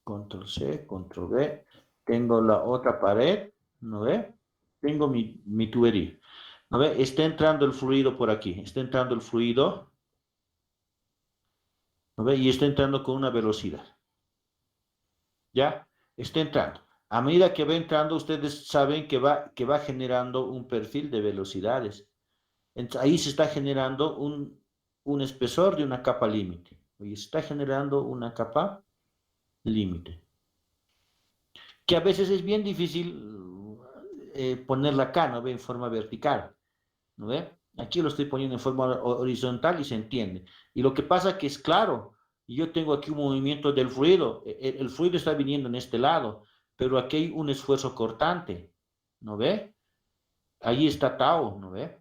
control C, control V. Tengo la otra pared, ¿no ve? Tengo mi tubería. ¿No ve? Está entrando el fluido por aquí, está entrando el fluido, ¿no ve? Y está entrando con una velocidad. ¿Ya? Está entrando. A medida que va entrando, ustedes saben que va generando un perfil de velocidades. Ahí se está generando un espesor de una capa límite. Y se está generando una capa límite. Que a veces es bien difícil ponerla acá, ¿no ve? En forma vertical, ¿no ve? Aquí lo estoy poniendo en forma horizontal y se entiende. Y lo que pasa que es claro, yo tengo aquí un movimiento del fluido, el fluido está viniendo en este lado, pero aquí hay un esfuerzo cortante, ¿no ve? Ahí está tau, ¿no ve?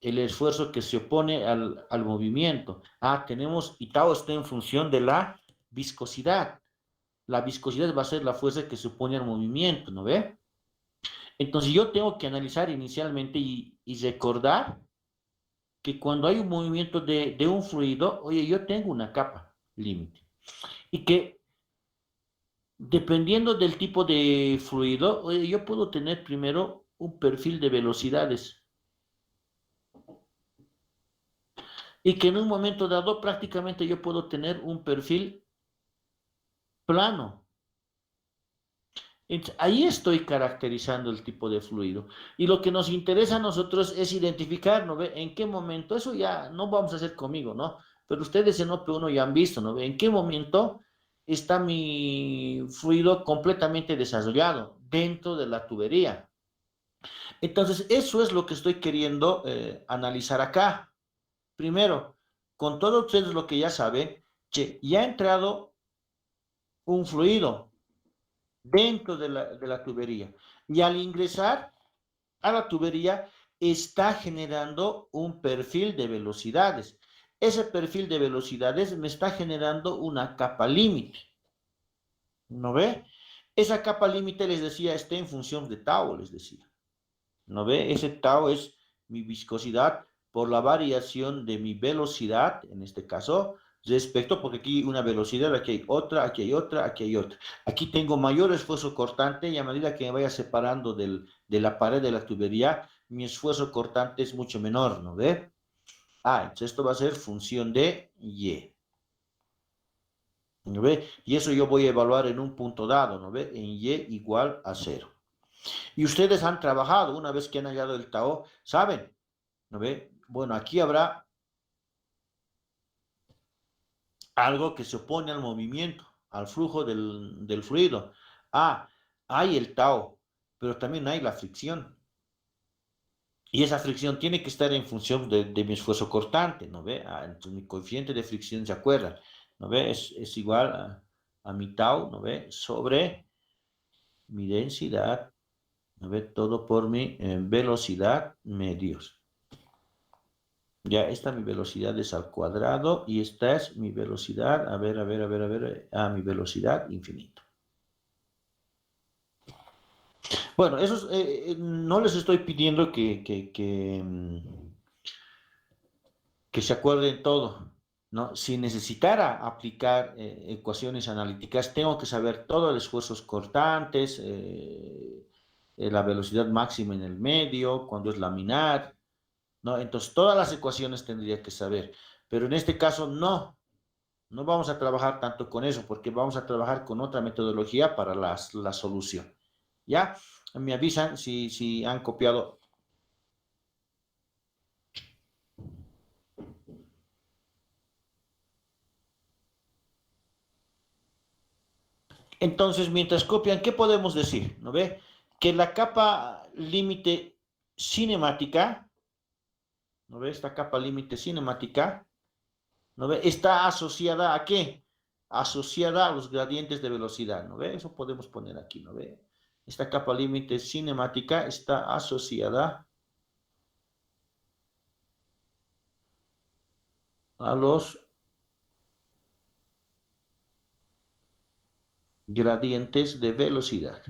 El esfuerzo que se opone al movimiento. Tenemos, y tau está en función de la viscosidad. La viscosidad va a ser la fuerza que se opone al movimiento, ¿no ve? Entonces yo tengo que analizar inicialmente y recordar que cuando hay un movimiento de un fluido, oye, yo tengo una capa límite. Y que dependiendo del tipo de fluido, oye, yo puedo tener primero un perfil de velocidades. Y que en un momento dado prácticamente yo puedo tener un perfil plano. Entonces, ahí estoy caracterizando el tipo de fluido. Y lo que nos interesa a nosotros es identificar, ¿no ve? En qué momento, eso ya no vamos a hacer conmigo, ¿no? Pero ustedes en OP1 ya han visto, ¿no ve? En qué momento está mi fluido completamente desarrollado dentro de la tubería. Entonces, eso es lo que estoy queriendo analizar acá. Primero, con todos ustedes lo que ya saben, que ya ha entrado un fluido dentro de la tubería. Y al ingresar a la tubería, está generando un perfil de velocidades. Ese perfil de velocidades me está generando una capa límite. ¿No ve? Esa capa límite, les decía, está en función de tau, les decía. ¿No ve? Ese tau es mi viscosidad por la variación de mi velocidad, en este caso, respecto, porque aquí una velocidad, aquí hay otra, aquí hay otra, aquí hay otra. Aquí tengo mayor esfuerzo cortante y a medida que me vaya separando de la pared de la tubería, mi esfuerzo cortante es mucho menor, ¿no ve? Entonces esto va a ser función de Y. ¿No ve? Y eso yo voy a evaluar en un punto dado, ¿no ve? En Y igual a 0. Y ustedes han trabajado, una vez que han hallado el tau, ¿saben? ¿No ve? Bueno, aquí habrá algo que se opone al movimiento, al flujo del fluido. Hay el tau, pero también hay la fricción. Y esa fricción tiene que estar en función de mi esfuerzo cortante, ¿no ve? Entonces mi coeficiente de fricción, ¿se acuerdan? ¿No ve? Es igual a mi tau, ¿no ve? Sobre mi densidad, ¿no ve? Todo por mi velocidad medios. Ya, esta mi velocidad es al cuadrado y esta es mi velocidad, mi velocidad infinito. Bueno, eso no les estoy pidiendo que se acuerden todo, ¿no? Si necesitara aplicar ecuaciones analíticas, tengo que saber todos los esfuerzos cortantes, la velocidad máxima en el medio, cuando es laminar, ¿no? Entonces, todas las ecuaciones tendría que saber, pero en este caso no vamos a trabajar tanto con eso, porque vamos a trabajar con otra metodología para la solución, ¿ya? Me avisan si han copiado. Entonces, mientras copian, ¿qué podemos decir? ¿No ve? Que la capa límite cinemática, ¿no ve? Esta capa límite cinemática, ¿no ve? Está asociada ¿a qué? Asociada a los gradientes de velocidad, ¿no ve? Eso podemos poner aquí, ¿no ve? Esta capa límite cinemática está asociada a los gradientes de velocidad.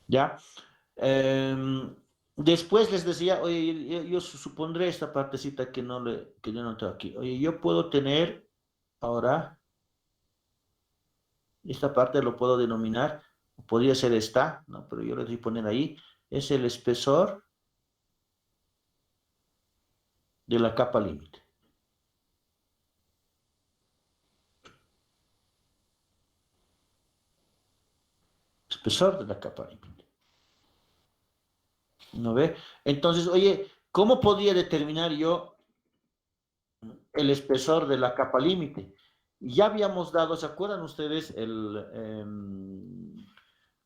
¿Ya? Después les decía, oye, yo supondré esta partecita que yo no tengo aquí. Oye, yo puedo tener ahora, esta parte lo puedo denominar, podría ser esta, ¿no? Pero yo le voy a poner ahí, es el espesor de la capa límite. Espesor de la capa límite. ¿No ve? Entonces, oye, ¿cómo podría determinar yo el espesor de la capa límite? Ya habíamos dado, ¿se acuerdan ustedes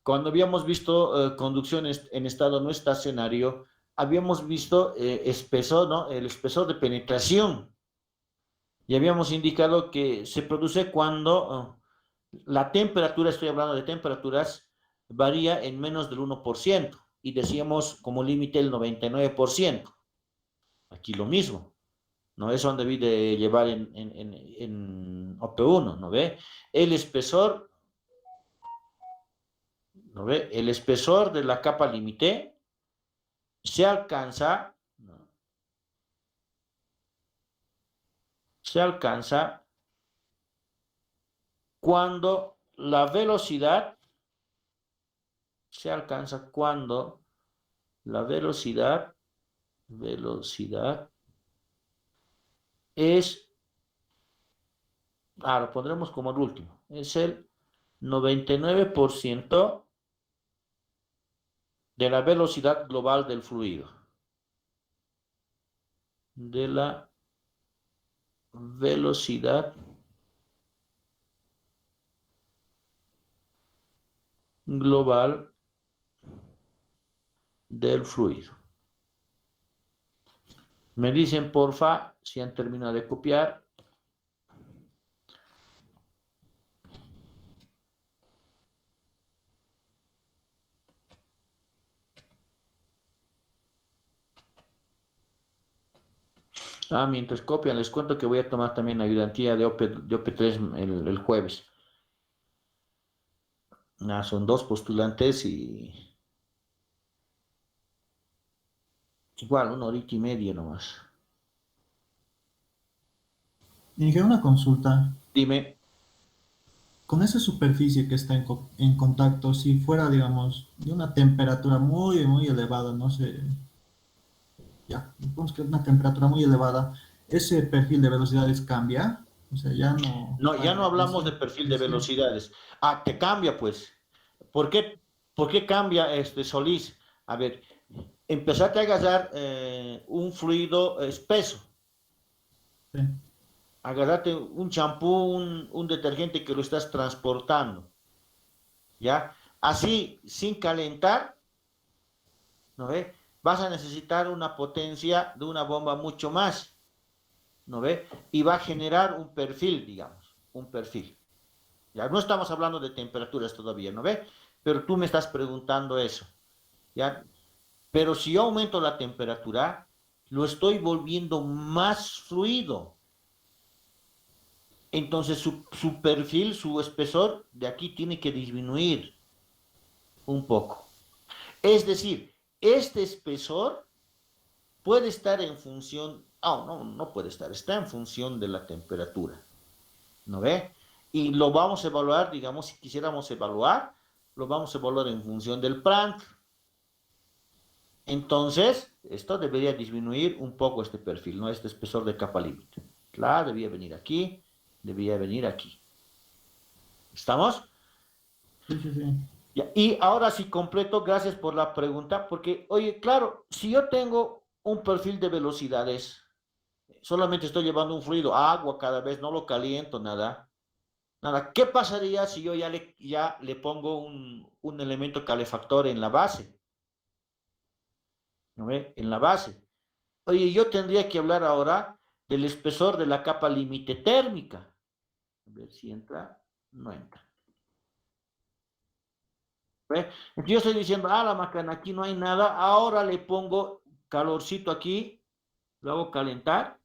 cuando habíamos visto conducciones en estado no estacionario, habíamos visto espesor, ¿no? El espesor de penetración. Y habíamos indicado que se produce cuando la temperatura, estoy hablando de temperaturas, varía en menos del 1%. Y decíamos como límite el 99%. Aquí lo mismo, ¿no? Eso debí de llevar en OP1, ¿no ve? El espesor, ¿no ve? El espesor de la capa límite se alcanza, ¿no? se alcanza cuando la velocidad es, lo pondremos como el último, es el 99% de la velocidad global del fluido. De la velocidad global del fluido. Me dicen, porfa, si han terminado de copiar. Mientras copian, les cuento que voy a tomar también ayudantía de OP3 el jueves. Son 2 postulantes y igual, 1 horita y media nomás. Dije una consulta. Dime. Con esa superficie que está en contacto, si fuera, digamos, de una temperatura muy, muy elevada, no sé, ya, digamos que una temperatura muy elevada, ¿ese perfil de velocidades cambia? O sea, ya no... No, ya no hablamos de perfil de velocidades. Te cambia, pues. ¿Por qué cambia, Solís? A ver, empezaste a agarrar un fluido espeso. Sí. Agarrate un champú, un detergente que lo estás transportando. ¿Ya? Así, sin calentar, ¿no ve? Vas a necesitar una potencia de una bomba mucho más, ¿no ve? Y va a generar un perfil, digamos, un perfil. Ya no estamos hablando de temperaturas todavía, ¿no ve? Pero tú me estás preguntando eso, ¿ya? Pero si yo aumento la temperatura, lo estoy volviendo más fluido. Entonces su perfil, su espesor de aquí tiene que disminuir un poco. Es decir, este espesor puede estar en función, no puede estar, está en función de la temperatura, ¿no ve? Y lo vamos a evaluar, digamos, si quisiéramos evaluar, lo vamos a evaluar en función del Prandtl. Entonces, esto debería disminuir un poco este perfil, ¿no? Este espesor de capa límite. Claro, debía venir aquí, debía venir aquí. ¿Estamos? Sí, sí, sí. Y ahora sí completo, gracias por la pregunta, porque, oye, claro, si yo tengo un perfil de velocidades, solamente estoy llevando un fluido, agua cada vez, no lo caliento, nada. ¿Qué pasaría si yo ya le pongo un elemento calefactor en la base? ¿No ve? En la base. Oye, yo tendría que hablar ahora del espesor de la capa límite térmica. A ver si entra. No entra. ¿Ve? Entonces yo estoy diciendo, la macana, aquí no hay nada. Ahora le pongo calorcito aquí. Lo hago calentar.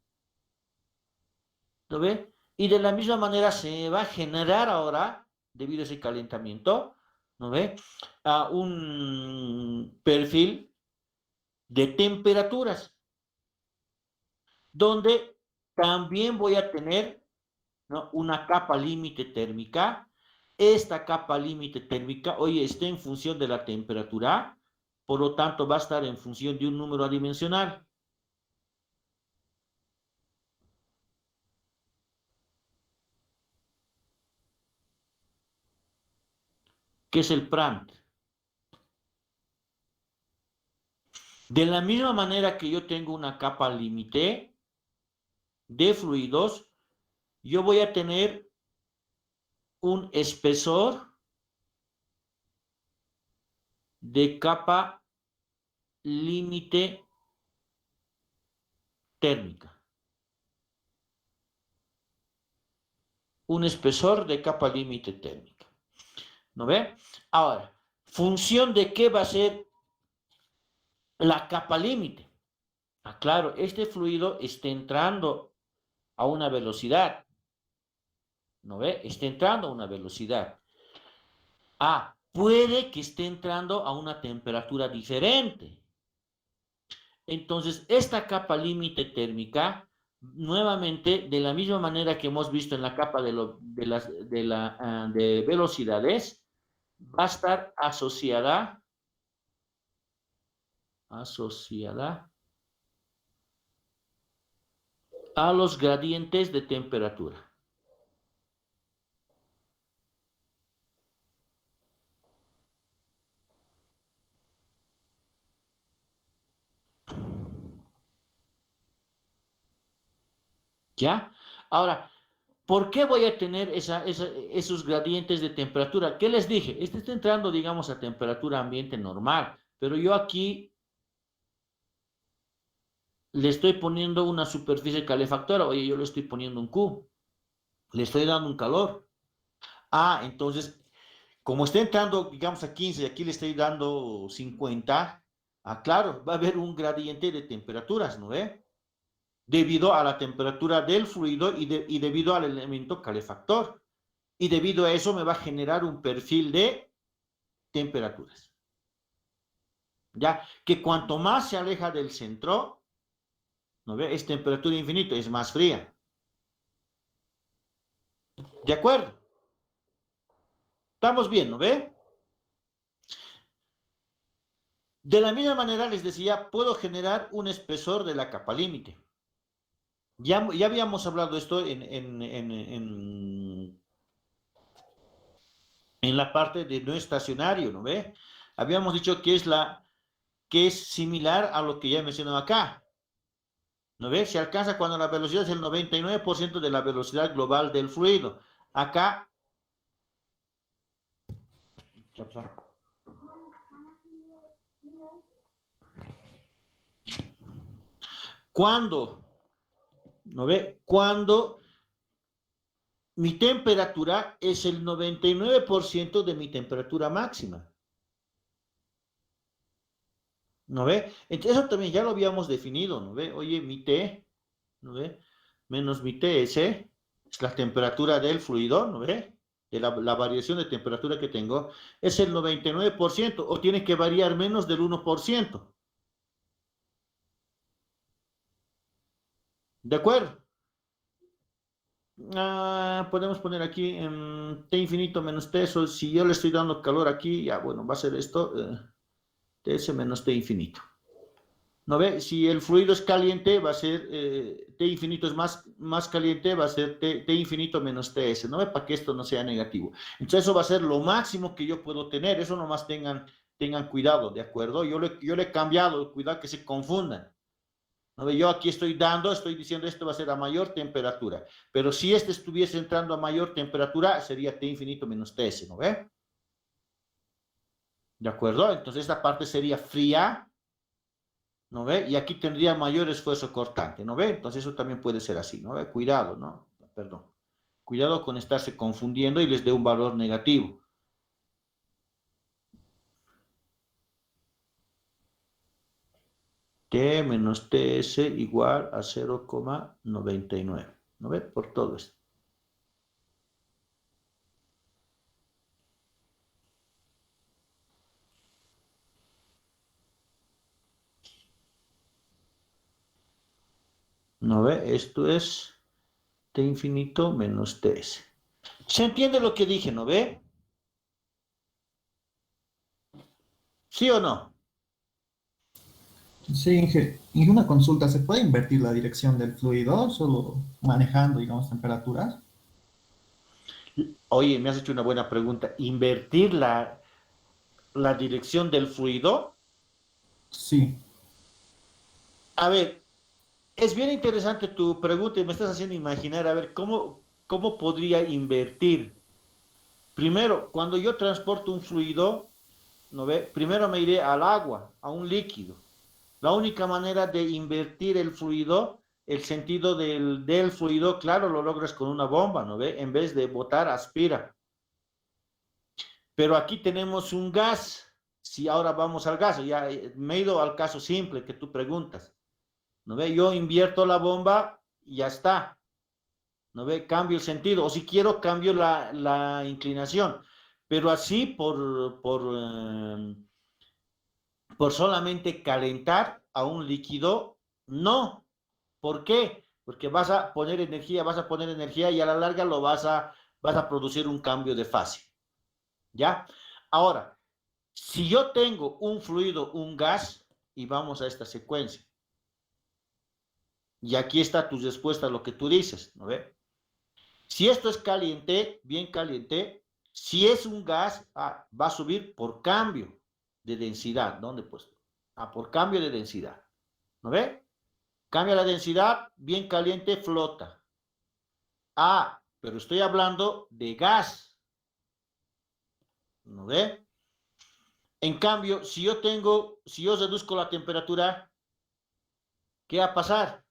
¿Lo ve? Y de la misma manera se va a generar ahora, debido a ese calentamiento, ¿no ve? A un perfil de temperaturas, donde también voy a tener, ¿no?, una capa límite térmica. Esta capa límite térmica, oye, está en función de la temperatura, por lo tanto va a estar en función de un número adimensional. Que es el Prandtl. De la misma manera que yo tengo una capa límite de fluidos, yo voy a tener un espesor de capa límite térmica. Un espesor de capa límite térmica. ¿No ve? Ahora, ¿función de qué va a ser la capa límite? Claro, este fluido está entrando a una velocidad. ¿No ve? Está entrando a una velocidad. Puede que esté entrando a una temperatura diferente. Entonces, esta capa límite térmica nuevamente, de la misma manera que hemos visto en la capa de velocidades, va a estar asociada a los gradientes de temperatura. ¿Ya? Ahora, ¿por qué voy a tener esos gradientes de temperatura? ¿Qué les dije? Este está entrando, digamos, a temperatura ambiente normal, pero yo aquí le estoy poniendo una superficie calefactora. Oye, yo le estoy poniendo un Q. Le estoy dando un calor. Ah, entonces, como está entrando, digamos, a 15 y aquí le estoy dando 50, claro, va a haber un gradiente de temperaturas, ¿no ve? Debido a la temperatura del fluido y debido al elemento calefactor. Y debido a eso me va a generar un perfil de temperaturas. Ya que cuanto más se aleja del centro, ¿no ve? Es temperatura infinita, es más fría. ¿De acuerdo? Estamos bien, ¿no ve? De la misma manera les decía, puedo generar un espesor de la capa límite. Ya habíamos hablado esto en la parte de no estacionario, ¿no ve? Habíamos dicho que es similar a lo que ya he mencionado acá. ¿No ve? Se alcanza cuando la velocidad es el 99% de la velocidad global del fluido. Acá, cuando, ¿no ve? Cuando mi temperatura es el 99% de mi temperatura máxima. ¿No ve? Entonces eso también ya lo habíamos definido, ¿no ve? Oye, mi T, ¿no ve? Menos mi TS es la temperatura del fluido, ¿no ve? De la variación de temperatura que tengo, es el 99% o tiene que variar menos del 1%. ¿De acuerdo? Podemos poner aquí T infinito menos T, eso, si yo le estoy dando calor aquí, ya bueno, va a ser esto, TS menos T infinito. ¿No ve? Si el fluido es caliente, va a ser T infinito es más caliente, va a ser T infinito menos TS, ¿no ve? Para que esto no sea negativo. Entonces eso va a ser lo máximo que yo puedo tener, eso nomás tengan cuidado, ¿de acuerdo? Yo le he cambiado, cuidado que se confundan. ¿No ve? Yo aquí estoy diciendo esto va a ser a mayor temperatura, pero si este estuviese entrando a mayor temperatura, sería T infinito menos TS, ¿no ve? ¿De acuerdo? Entonces esta parte sería fría, ¿no ve? Y aquí tendría mayor esfuerzo cortante, ¿no ve? Entonces eso también puede ser así, ¿no ve? Cuidado, ¿no? Perdón. Cuidado con estarse confundiendo y les dé un valor negativo. T menos TS igual a 0,99, ¿no ve? Por todo esto. ¿No ve? Esto es T infinito menos TS. ¿Se entiende lo que dije, no ve? ¿Sí o no? Sí, Inge. Y una consulta, ¿se puede invertir la dirección del fluido solo manejando, digamos, temperaturas? Oye, me has hecho una buena pregunta. ¿Invertir la dirección del fluido? Sí. A ver, es bien interesante tu pregunta y me estás haciendo imaginar, a ver, ¿cómo podría invertir? Primero, cuando yo transporto un fluido, ¿no ve? Primero me iré al agua, a un líquido. La única manera de invertir el fluido, el sentido del fluido, claro, lo logras con una bomba, ¿no ve? En vez de botar, aspira. Pero aquí tenemos un gas. Si ahora vamos al gas, ya me he ido al caso simple que tú preguntas. ¿No ve? Yo invierto la bomba y ya está. ¿No ve? Cambio el sentido. O si quiero, cambio la inclinación. Pero así por solamente calentar a un líquido, no. ¿Por qué? porque vas a poner energía y a la larga vas a producir un cambio de fase, ¿ya? Ahora, si yo tengo un fluido, un gas, y vamos a esta secuencia, y aquí está tu respuesta a lo que tú dices, ¿no ve? Si esto es caliente, bien caliente, si es un gas, va a subir por cambio de densidad. ¿Dónde he puesto? Por cambio de densidad. ¿No ve? Cambia la densidad, bien caliente, flota. Pero estoy hablando de gas. ¿No ve? En cambio, si yo reduzco la temperatura, ¿qué va a pasar?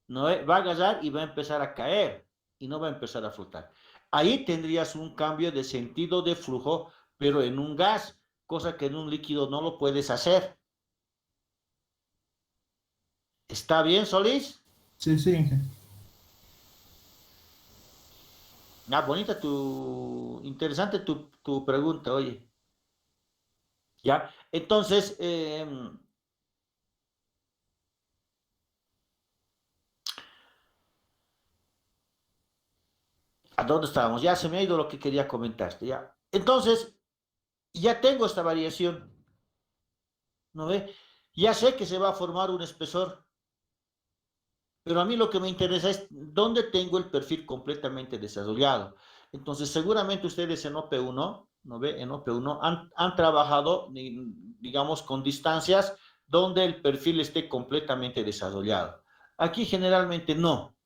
¿No ve? Va a agarrar y va a empezar a caer y no va a empezar a flotar. Ahí tendrías un cambio de sentido de flujo, pero en un gas, cosa que en un líquido no lo puedes hacer. ¿Está bien, Solís? Sí, sí, Inge. Bonita interesante tu pregunta, oye. ¿Ya? Entonces, ¿a dónde estábamos? Ya se me ha ido lo que quería comentarte, ya. Entonces, ya tengo esta variación, ¿no ve? Ya sé que se va a formar un espesor, pero a mí lo que me interesa es dónde tengo el perfil completamente desarrollado. Entonces, seguramente ustedes en OP1, ¿no ve? En OP1 han trabajado, digamos, con distancias donde el perfil esté completamente desarrollado. Aquí generalmente no.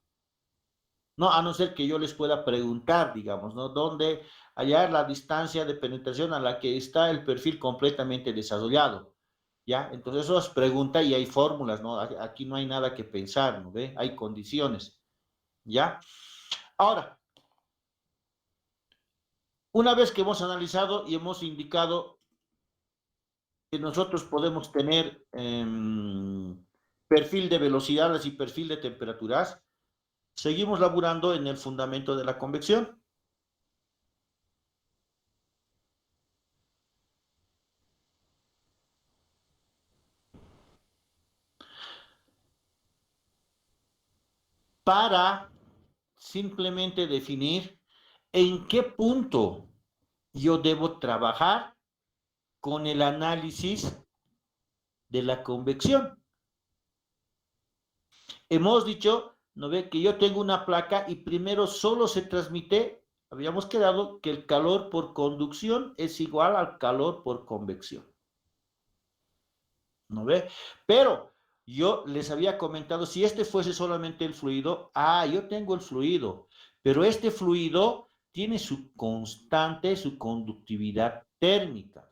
No, a no ser que yo les pueda preguntar, digamos, ¿no? ¿Dónde hallar la distancia de penetración a la que está el perfil completamente desarrollado? ¿Ya? Entonces eso es pregunta y hay fórmulas, ¿no? Aquí no hay nada que pensar, ¿no ve? Hay condiciones, ¿ya? Ahora, una vez que hemos analizado y hemos indicado que nosotros podemos tener perfil de velocidades y perfil de temperaturas, seguimos laburando en el fundamento de la convección. Para simplemente definir en qué punto yo debo trabajar con el análisis de la convección. Hemos dicho, ¿no ve? Que yo tengo una placa y primero solo se transmite, habíamos quedado que el calor por conducción es igual al calor por convección. ¿No ve? Pero yo les había comentado, si este fuese solamente el fluido, yo tengo el fluido, pero este fluido tiene su constante, su conductividad térmica.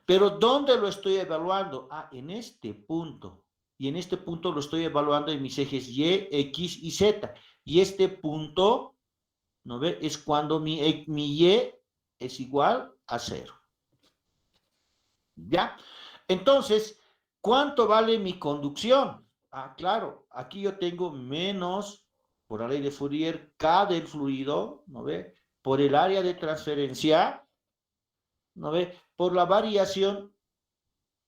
Pero ¿dónde lo estoy evaluando? En este punto. Y en este punto lo estoy evaluando en mis ejes Y, X y Z. Y este punto, ¿no ve? Es cuando mi Y es igual a 0. ¿Ya? Entonces, ¿cuánto vale mi conducción? Claro, aquí yo tengo menos, por la ley de Fourier, K del fluido, ¿no ve? Por el área de transferencia, ¿no ve? Por la variación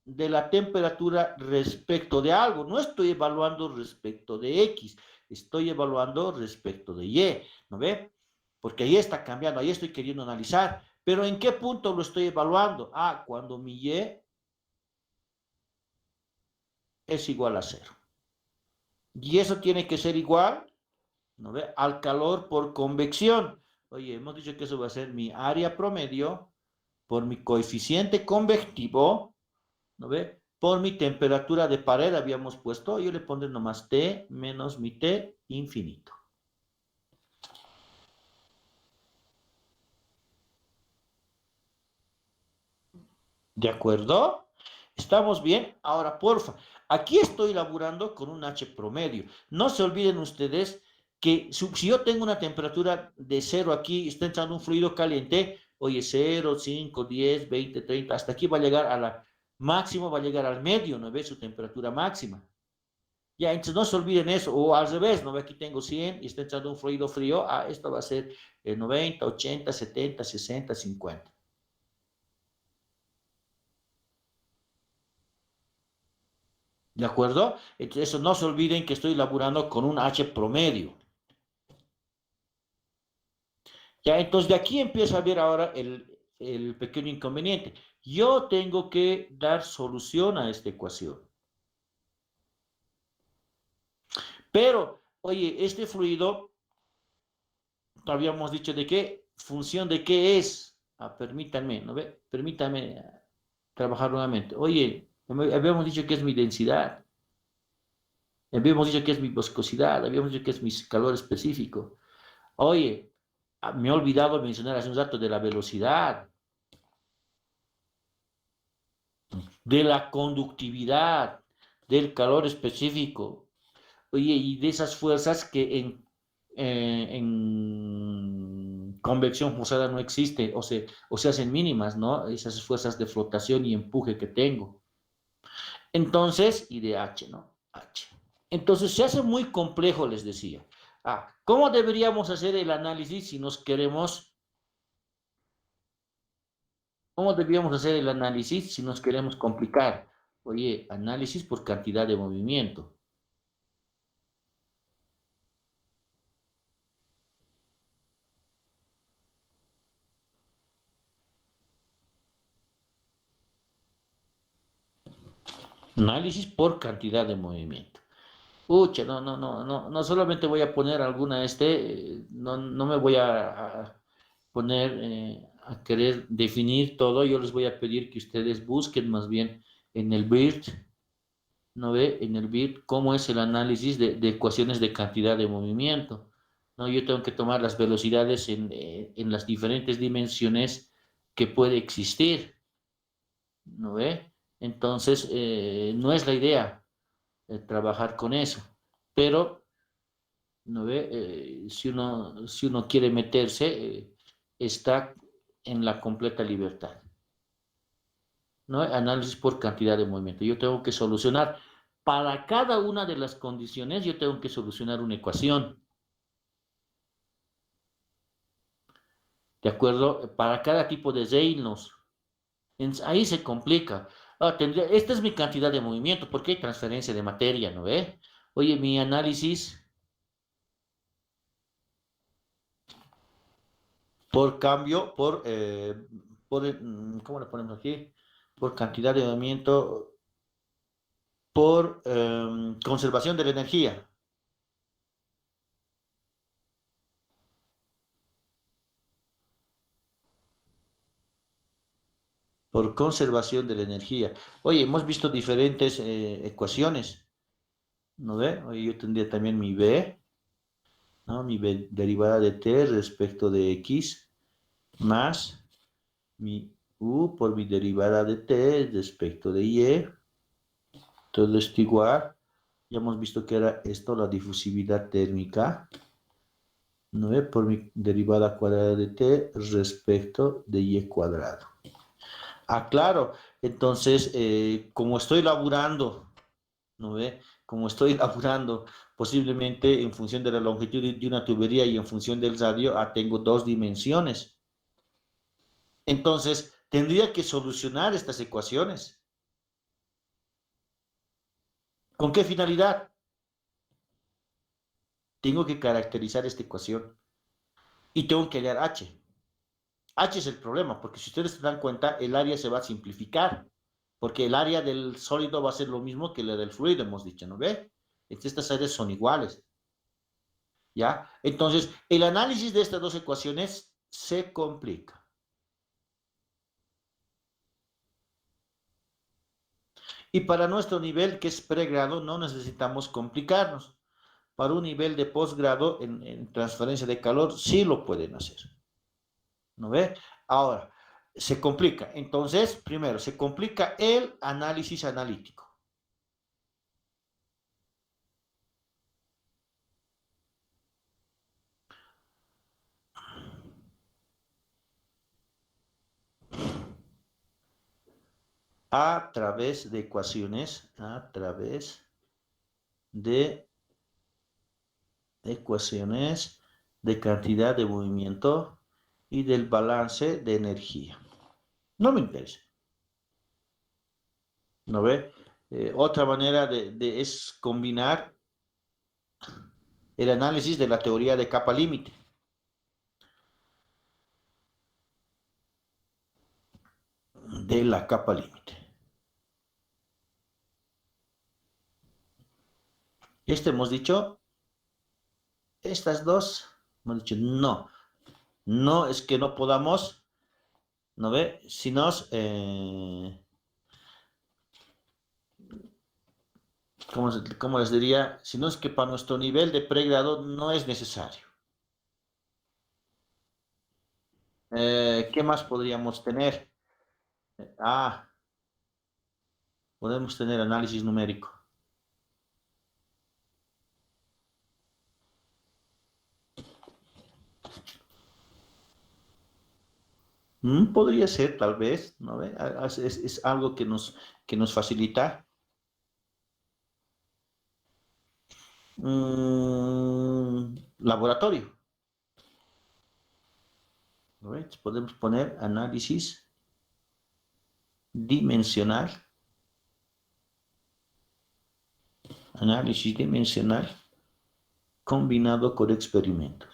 de la temperatura respecto de algo. No estoy evaluando respecto de X, estoy evaluando respecto de Y, ¿no ve? Porque ahí está cambiando, ahí estoy queriendo analizar. Pero ¿en qué punto lo estoy evaluando? Cuando mi Y es igual a 0. Y eso tiene que ser igual, ¿no ve? Al calor por convección. Oye, hemos dicho que eso va a ser mi área promedio por mi coeficiente convectivo, ¿no ve? Por mi temperatura de pared habíamos puesto, yo le pondré nomás T menos mi T infinito. ¿De acuerdo? ¿Estamos bien? Ahora, porfa, aquí estoy laburando con un H promedio. No se olviden ustedes que si yo tengo una temperatura de 0 aquí, está entrando un fluido caliente, oye, 0, 5, 10, 20, 30, hasta aquí va a llegar a la máximo, va a llegar al medio, ¿no ves? Su temperatura máxima. Ya, entonces no se olviden eso, o al revés, ¿no ve? Aquí tengo 100 y está entrando un fluido frío, esto va a ser 90, 80, 70, 60, 50. ¿De acuerdo? Entonces, eso no se olviden que estoy laburando con un H promedio. Ya, entonces de aquí empieza a ver ahora el pequeño inconveniente. Yo tengo que dar solución a esta ecuación. Pero, oye, este fluido, habíamos dicho de qué, función de qué es. Permítanme, ¿no ve? Permítanme trabajar nuevamente. Oye, habíamos dicho que es mi densidad. Habíamos dicho que es mi viscosidad. Habíamos dicho que es mi calor específico. Oye, me he olvidado mencionar hace un rato de la velocidad, de la conductividad, del calor específico. Oye, y de esas fuerzas que en convección forzada no existen o se hacen mínimas, ¿no? Esas fuerzas de flotación y empuje que tengo. Entonces, y de H, ¿no? H. Entonces se hace muy complejo, les decía. ¿Cómo deberíamos hacer el análisis si nos queremos... ¿Cómo deberíamos hacer el análisis si nos queremos complicar? Oye, análisis por cantidad de movimiento. Análisis por cantidad de movimiento. Pucha, no solamente voy a poner alguna no me voy a poner a querer definir todo, yo les voy a pedir que ustedes busquen más bien en el BIRT, ¿no ve? En el BIRT, cómo es el análisis de ecuaciones de cantidad de movimiento, ¿no? Yo tengo que tomar las velocidades en las diferentes dimensiones que puede existir, ¿no ve? Entonces, no es la idea trabajar con eso. Pero, ¿no ve? Si uno quiere meterse, está en la completa libertad. ¿No? Análisis por cantidad de movimiento. Yo tengo que solucionar, para cada una de las condiciones, yo tengo que solucionar una ecuación. ¿De acuerdo? Para cada tipo de Reynolds. Ahí se complica. Esta es mi cantidad de movimiento, porque hay transferencia de materia, ¿no ve? Oye, mi análisis por cambio, ¿cómo le ponemos aquí? Por cantidad de movimiento, por conservación de la energía. Por conservación de la energía. Oye, hemos visto diferentes ecuaciones, ¿no ve? Oye, yo tendría también mi B, ¿no? Mi B derivada de T respecto de X, más mi U por mi derivada de T respecto de Y. Todo esto igual. Ya hemos visto que era esto, la difusividad térmica, ¿no ve? Por mi derivada cuadrada de T respecto de Y cuadrado. Claro. Entonces, como estoy laburando, ¿no ve? Como estoy laburando, posiblemente en función de la longitud de una tubería y en función del radio, tengo dos dimensiones. Entonces, tendría que solucionar estas ecuaciones. ¿Con qué finalidad? Tengo que caracterizar esta ecuación y tengo que hallar H. H es el problema, porque si ustedes se dan cuenta, el área se va a simplificar, porque el área del sólido va a ser lo mismo que la del fluido, hemos dicho, ¿no ve? Estas áreas son iguales, ¿ya? Entonces, el análisis de estas dos ecuaciones se complica. Y para nuestro nivel, que es pregrado, no necesitamos complicarnos. Para un nivel de posgrado en transferencia de calor, sí lo pueden hacer. ¿No ve? Ahora, se complica. Entonces, primero, se complica el análisis analítico. A través de ecuaciones, a través de ecuaciones de cantidad de movimiento y del balance de energía. No me interesa. ¿No ve? Otra manera es combinar el análisis de la teoría de capa límite. De la capa límite. Hemos dicho, estas dos, hemos dicho, no. No es que no podamos, ¿no ve? Si nos, ¿cómo les diría? Si no es que para nuestro nivel de pregrado no es necesario. ¿Qué más podríamos tener? Podemos tener análisis numérico. Podría ser, tal vez, ¿no ve? Es algo que nos facilita. Laboratorio. ¿No ve? Podemos poner análisis dimensional. Análisis dimensional combinado con experimentos.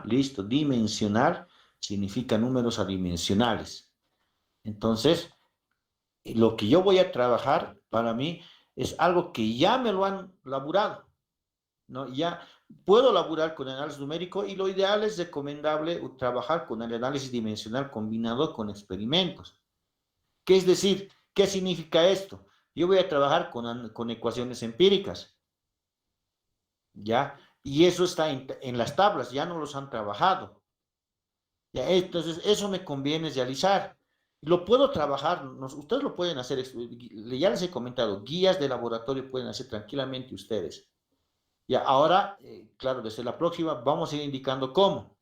Listo. Dimensional significa números adimensionales. Entonces, lo que yo voy a trabajar para mí es algo que ya me lo han laburado, ¿no? Ya puedo laburar con análisis numérico y lo ideal es recomendable trabajar con el análisis dimensional combinado con experimentos. ¿Qué es decir? ¿Qué significa esto? Yo voy a trabajar con ecuaciones empíricas, ¿ya? Y eso está en las tablas, ya no los han trabajado. ¿Ya? Entonces, eso me conviene realizar. Lo puedo trabajar, ustedes lo pueden hacer, ya les he comentado, guías de laboratorio pueden hacer tranquilamente ustedes. Ya, ahora, claro, desde la próxima vamos a ir indicando cómo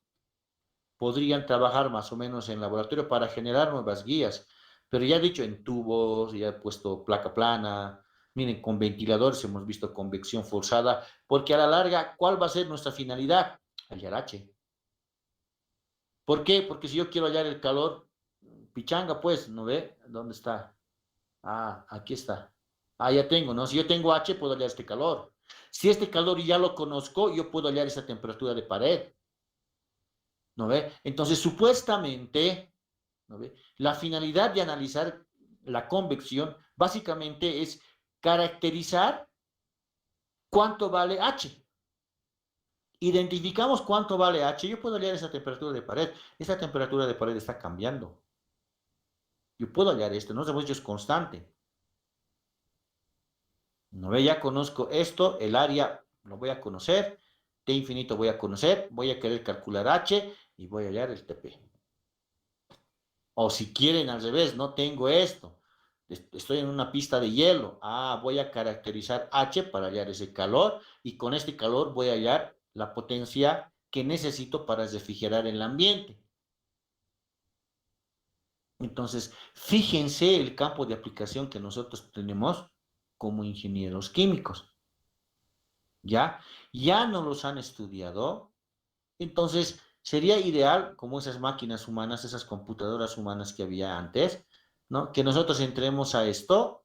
podrían trabajar más o menos en laboratorio para generar nuevas guías. Pero ya he dicho en tubos, ya he puesto placa plana, miren, con ventiladores hemos visto convección forzada, porque a la larga, ¿cuál va a ser nuestra finalidad? Hallar H. ¿Por qué? Porque si yo quiero hallar el calor, pichanga, pues, ¿no ve? ¿Dónde está? Aquí está. Ya tengo, ¿no? Si yo tengo H, puedo hallar este calor. Si este calor ya lo conozco, yo puedo hallar esa temperatura de pared. ¿No ve? Entonces, supuestamente, ¿no ve? La finalidad de analizar la convección básicamente es caracterizar cuánto vale H. Identificamos cuánto vale H, yo puedo hallar esa temperatura de pared. Esa temperatura de pared está cambiando. Yo puedo hallar esto, no sabemos si es constante. ¿No ve? Ya conozco esto, el área lo voy a conocer, T infinito voy a conocer, voy a querer calcular H y voy a hallar el TP. O si quieren al revés, no tengo esto, estoy en una pista de hielo, voy a caracterizar H para hallar ese calor y con este calor voy a hallar la potencia que necesito para refrigerar el ambiente. Entonces, fíjense el campo de aplicación que nosotros tenemos como ingenieros químicos. ¿Ya? Ya no los han estudiado. Entonces, sería ideal, como esas máquinas humanas, esas computadoras humanas que había antes, ¿no? Que nosotros entremos a esto.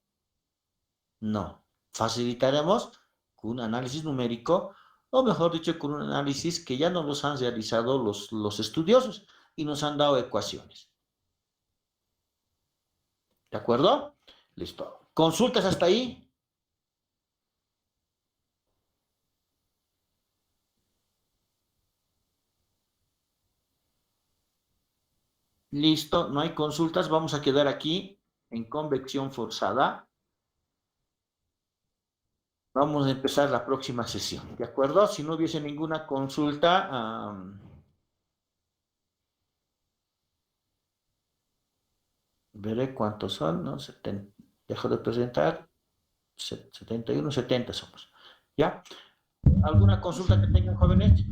No. Facilitaremos con un análisis numérico, o mejor dicho, con un análisis que ya no los han realizado los estudiosos y nos han dado ecuaciones. ¿De acuerdo? Listo. ¿Consultas hasta ahí? Listo, no hay consultas. Vamos a quedar aquí en convección forzada. Vamos a empezar la próxima sesión, ¿de acuerdo? Si no hubiese ninguna consulta, veré cuántos son, ¿no? Dejo de presentar. 71, 70 somos. ¿Ya? ¿Alguna consulta que tengan, jóvenes?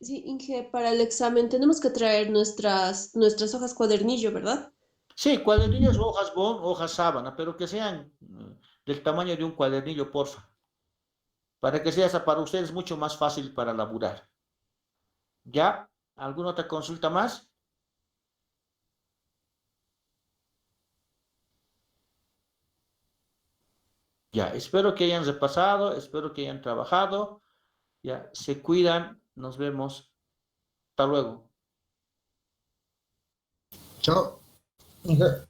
Sí, Inge, para el examen tenemos que traer nuestras hojas cuadernillo, ¿verdad? Sí, cuadernillos, hojas bond, hojas sábana, pero que sean del tamaño de un cuadernillo, porfa. para que sea para ustedes mucho más fácil para laburar. ¿Ya? ¿Alguna otra consulta más? Ya, espero que hayan repasado, espero que hayan trabajado. Ya, se cuidan, nos vemos. Hasta luego. Chao. Inge.